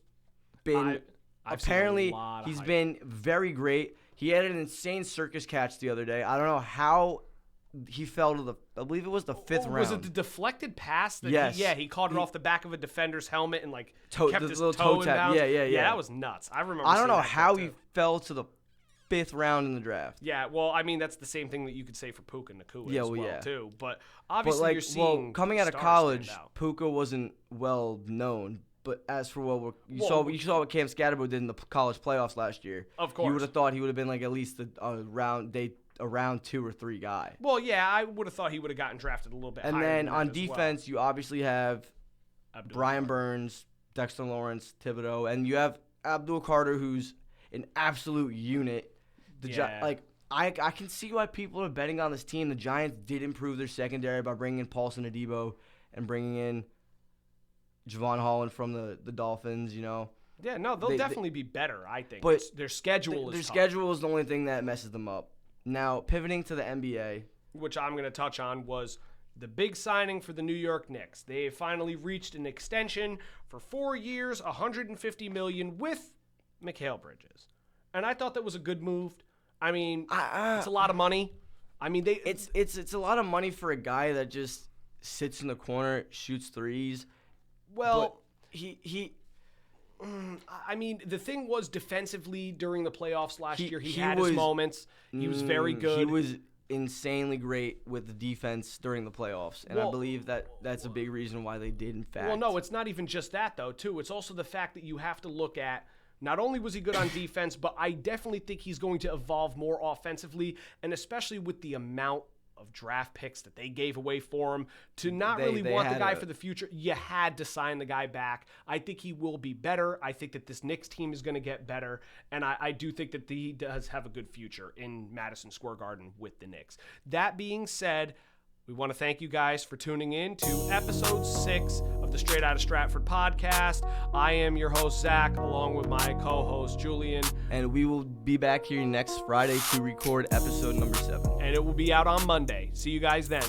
[SPEAKER 4] been apparently he's been very great. He had an insane circus catch the other day. I don't know how he fell to I believe it was the 5th round.
[SPEAKER 3] Was it the deflected pass?
[SPEAKER 4] Yes.
[SPEAKER 3] He caught it off the back of a defender's helmet and kept his
[SPEAKER 4] little
[SPEAKER 3] toe in
[SPEAKER 4] tap.
[SPEAKER 3] bounds.
[SPEAKER 4] Yeah.
[SPEAKER 3] That was nuts. I remember.
[SPEAKER 4] I don't know
[SPEAKER 3] that
[SPEAKER 4] how
[SPEAKER 3] too.
[SPEAKER 4] he fell to the 5th round in the draft.
[SPEAKER 3] Yeah, well, I mean that's the same thing that you could say for Puka Nacua as well too. But obviously you're seeing
[SPEAKER 4] coming out of college, Puka wasn't well known. But as for you saw what Cam Scatterbo did in the college playoffs last year.
[SPEAKER 3] Of course,
[SPEAKER 4] you would have thought he would have been at least a round 2 or 3 guy.
[SPEAKER 3] Well, yeah, I would have thought he would have gotten drafted a little bit higher.
[SPEAKER 4] And then on defense, you obviously have Brian Burns, Dexter Lawrence, Thibodeau, and you have Abdul Carter, who's an absolute unit. I can see why people are betting on this team. The Giants did improve their secondary by bringing in Paulson Adebo and bringing in Javon Holland from the Dolphins,
[SPEAKER 3] Yeah, no, they'll definitely be better, I think.
[SPEAKER 4] But
[SPEAKER 3] their schedule is
[SPEAKER 4] Their
[SPEAKER 3] tough.
[SPEAKER 4] schedule is the only thing that messes them up. Now, pivoting to the NBA.
[SPEAKER 3] Which I'm going to touch on was the big signing for the New York Knicks. They finally reached an extension for 4 years, $150 million with Mikal Bridges. And I thought that was a good move. I mean, it's a lot of money. I mean,
[SPEAKER 4] it's a lot of money for a guy that just sits in the corner, shoots threes.
[SPEAKER 3] Well,
[SPEAKER 4] but
[SPEAKER 3] I mean, the thing was defensively during the playoffs last year, he had his moments. He was very good.
[SPEAKER 4] He was insanely great with the defense during the playoffs, and I believe that's a big reason why they did, in fact.
[SPEAKER 3] Well, no, it's not even just that, though, too. It's also the fact that you have to look at not only was he good on defense, but I definitely think he's going to evolve more offensively, and especially with the amount of draft picks that they gave away for him, to not really want the guy for the future, you had to sign the guy back. I think he will be better. I think that this Knicks team is going to get better, and I do think that he does have a good future in Madison Square Garden with the Knicks. That being said, we want to thank you guys for tuning in to episode 6 of the Straight Outta Stratford podcast. I am your host, Zach, along with my co-host, Julian.
[SPEAKER 4] And we will be back here next Friday to record episode number 7.
[SPEAKER 3] And it will be out on Monday. See you guys then.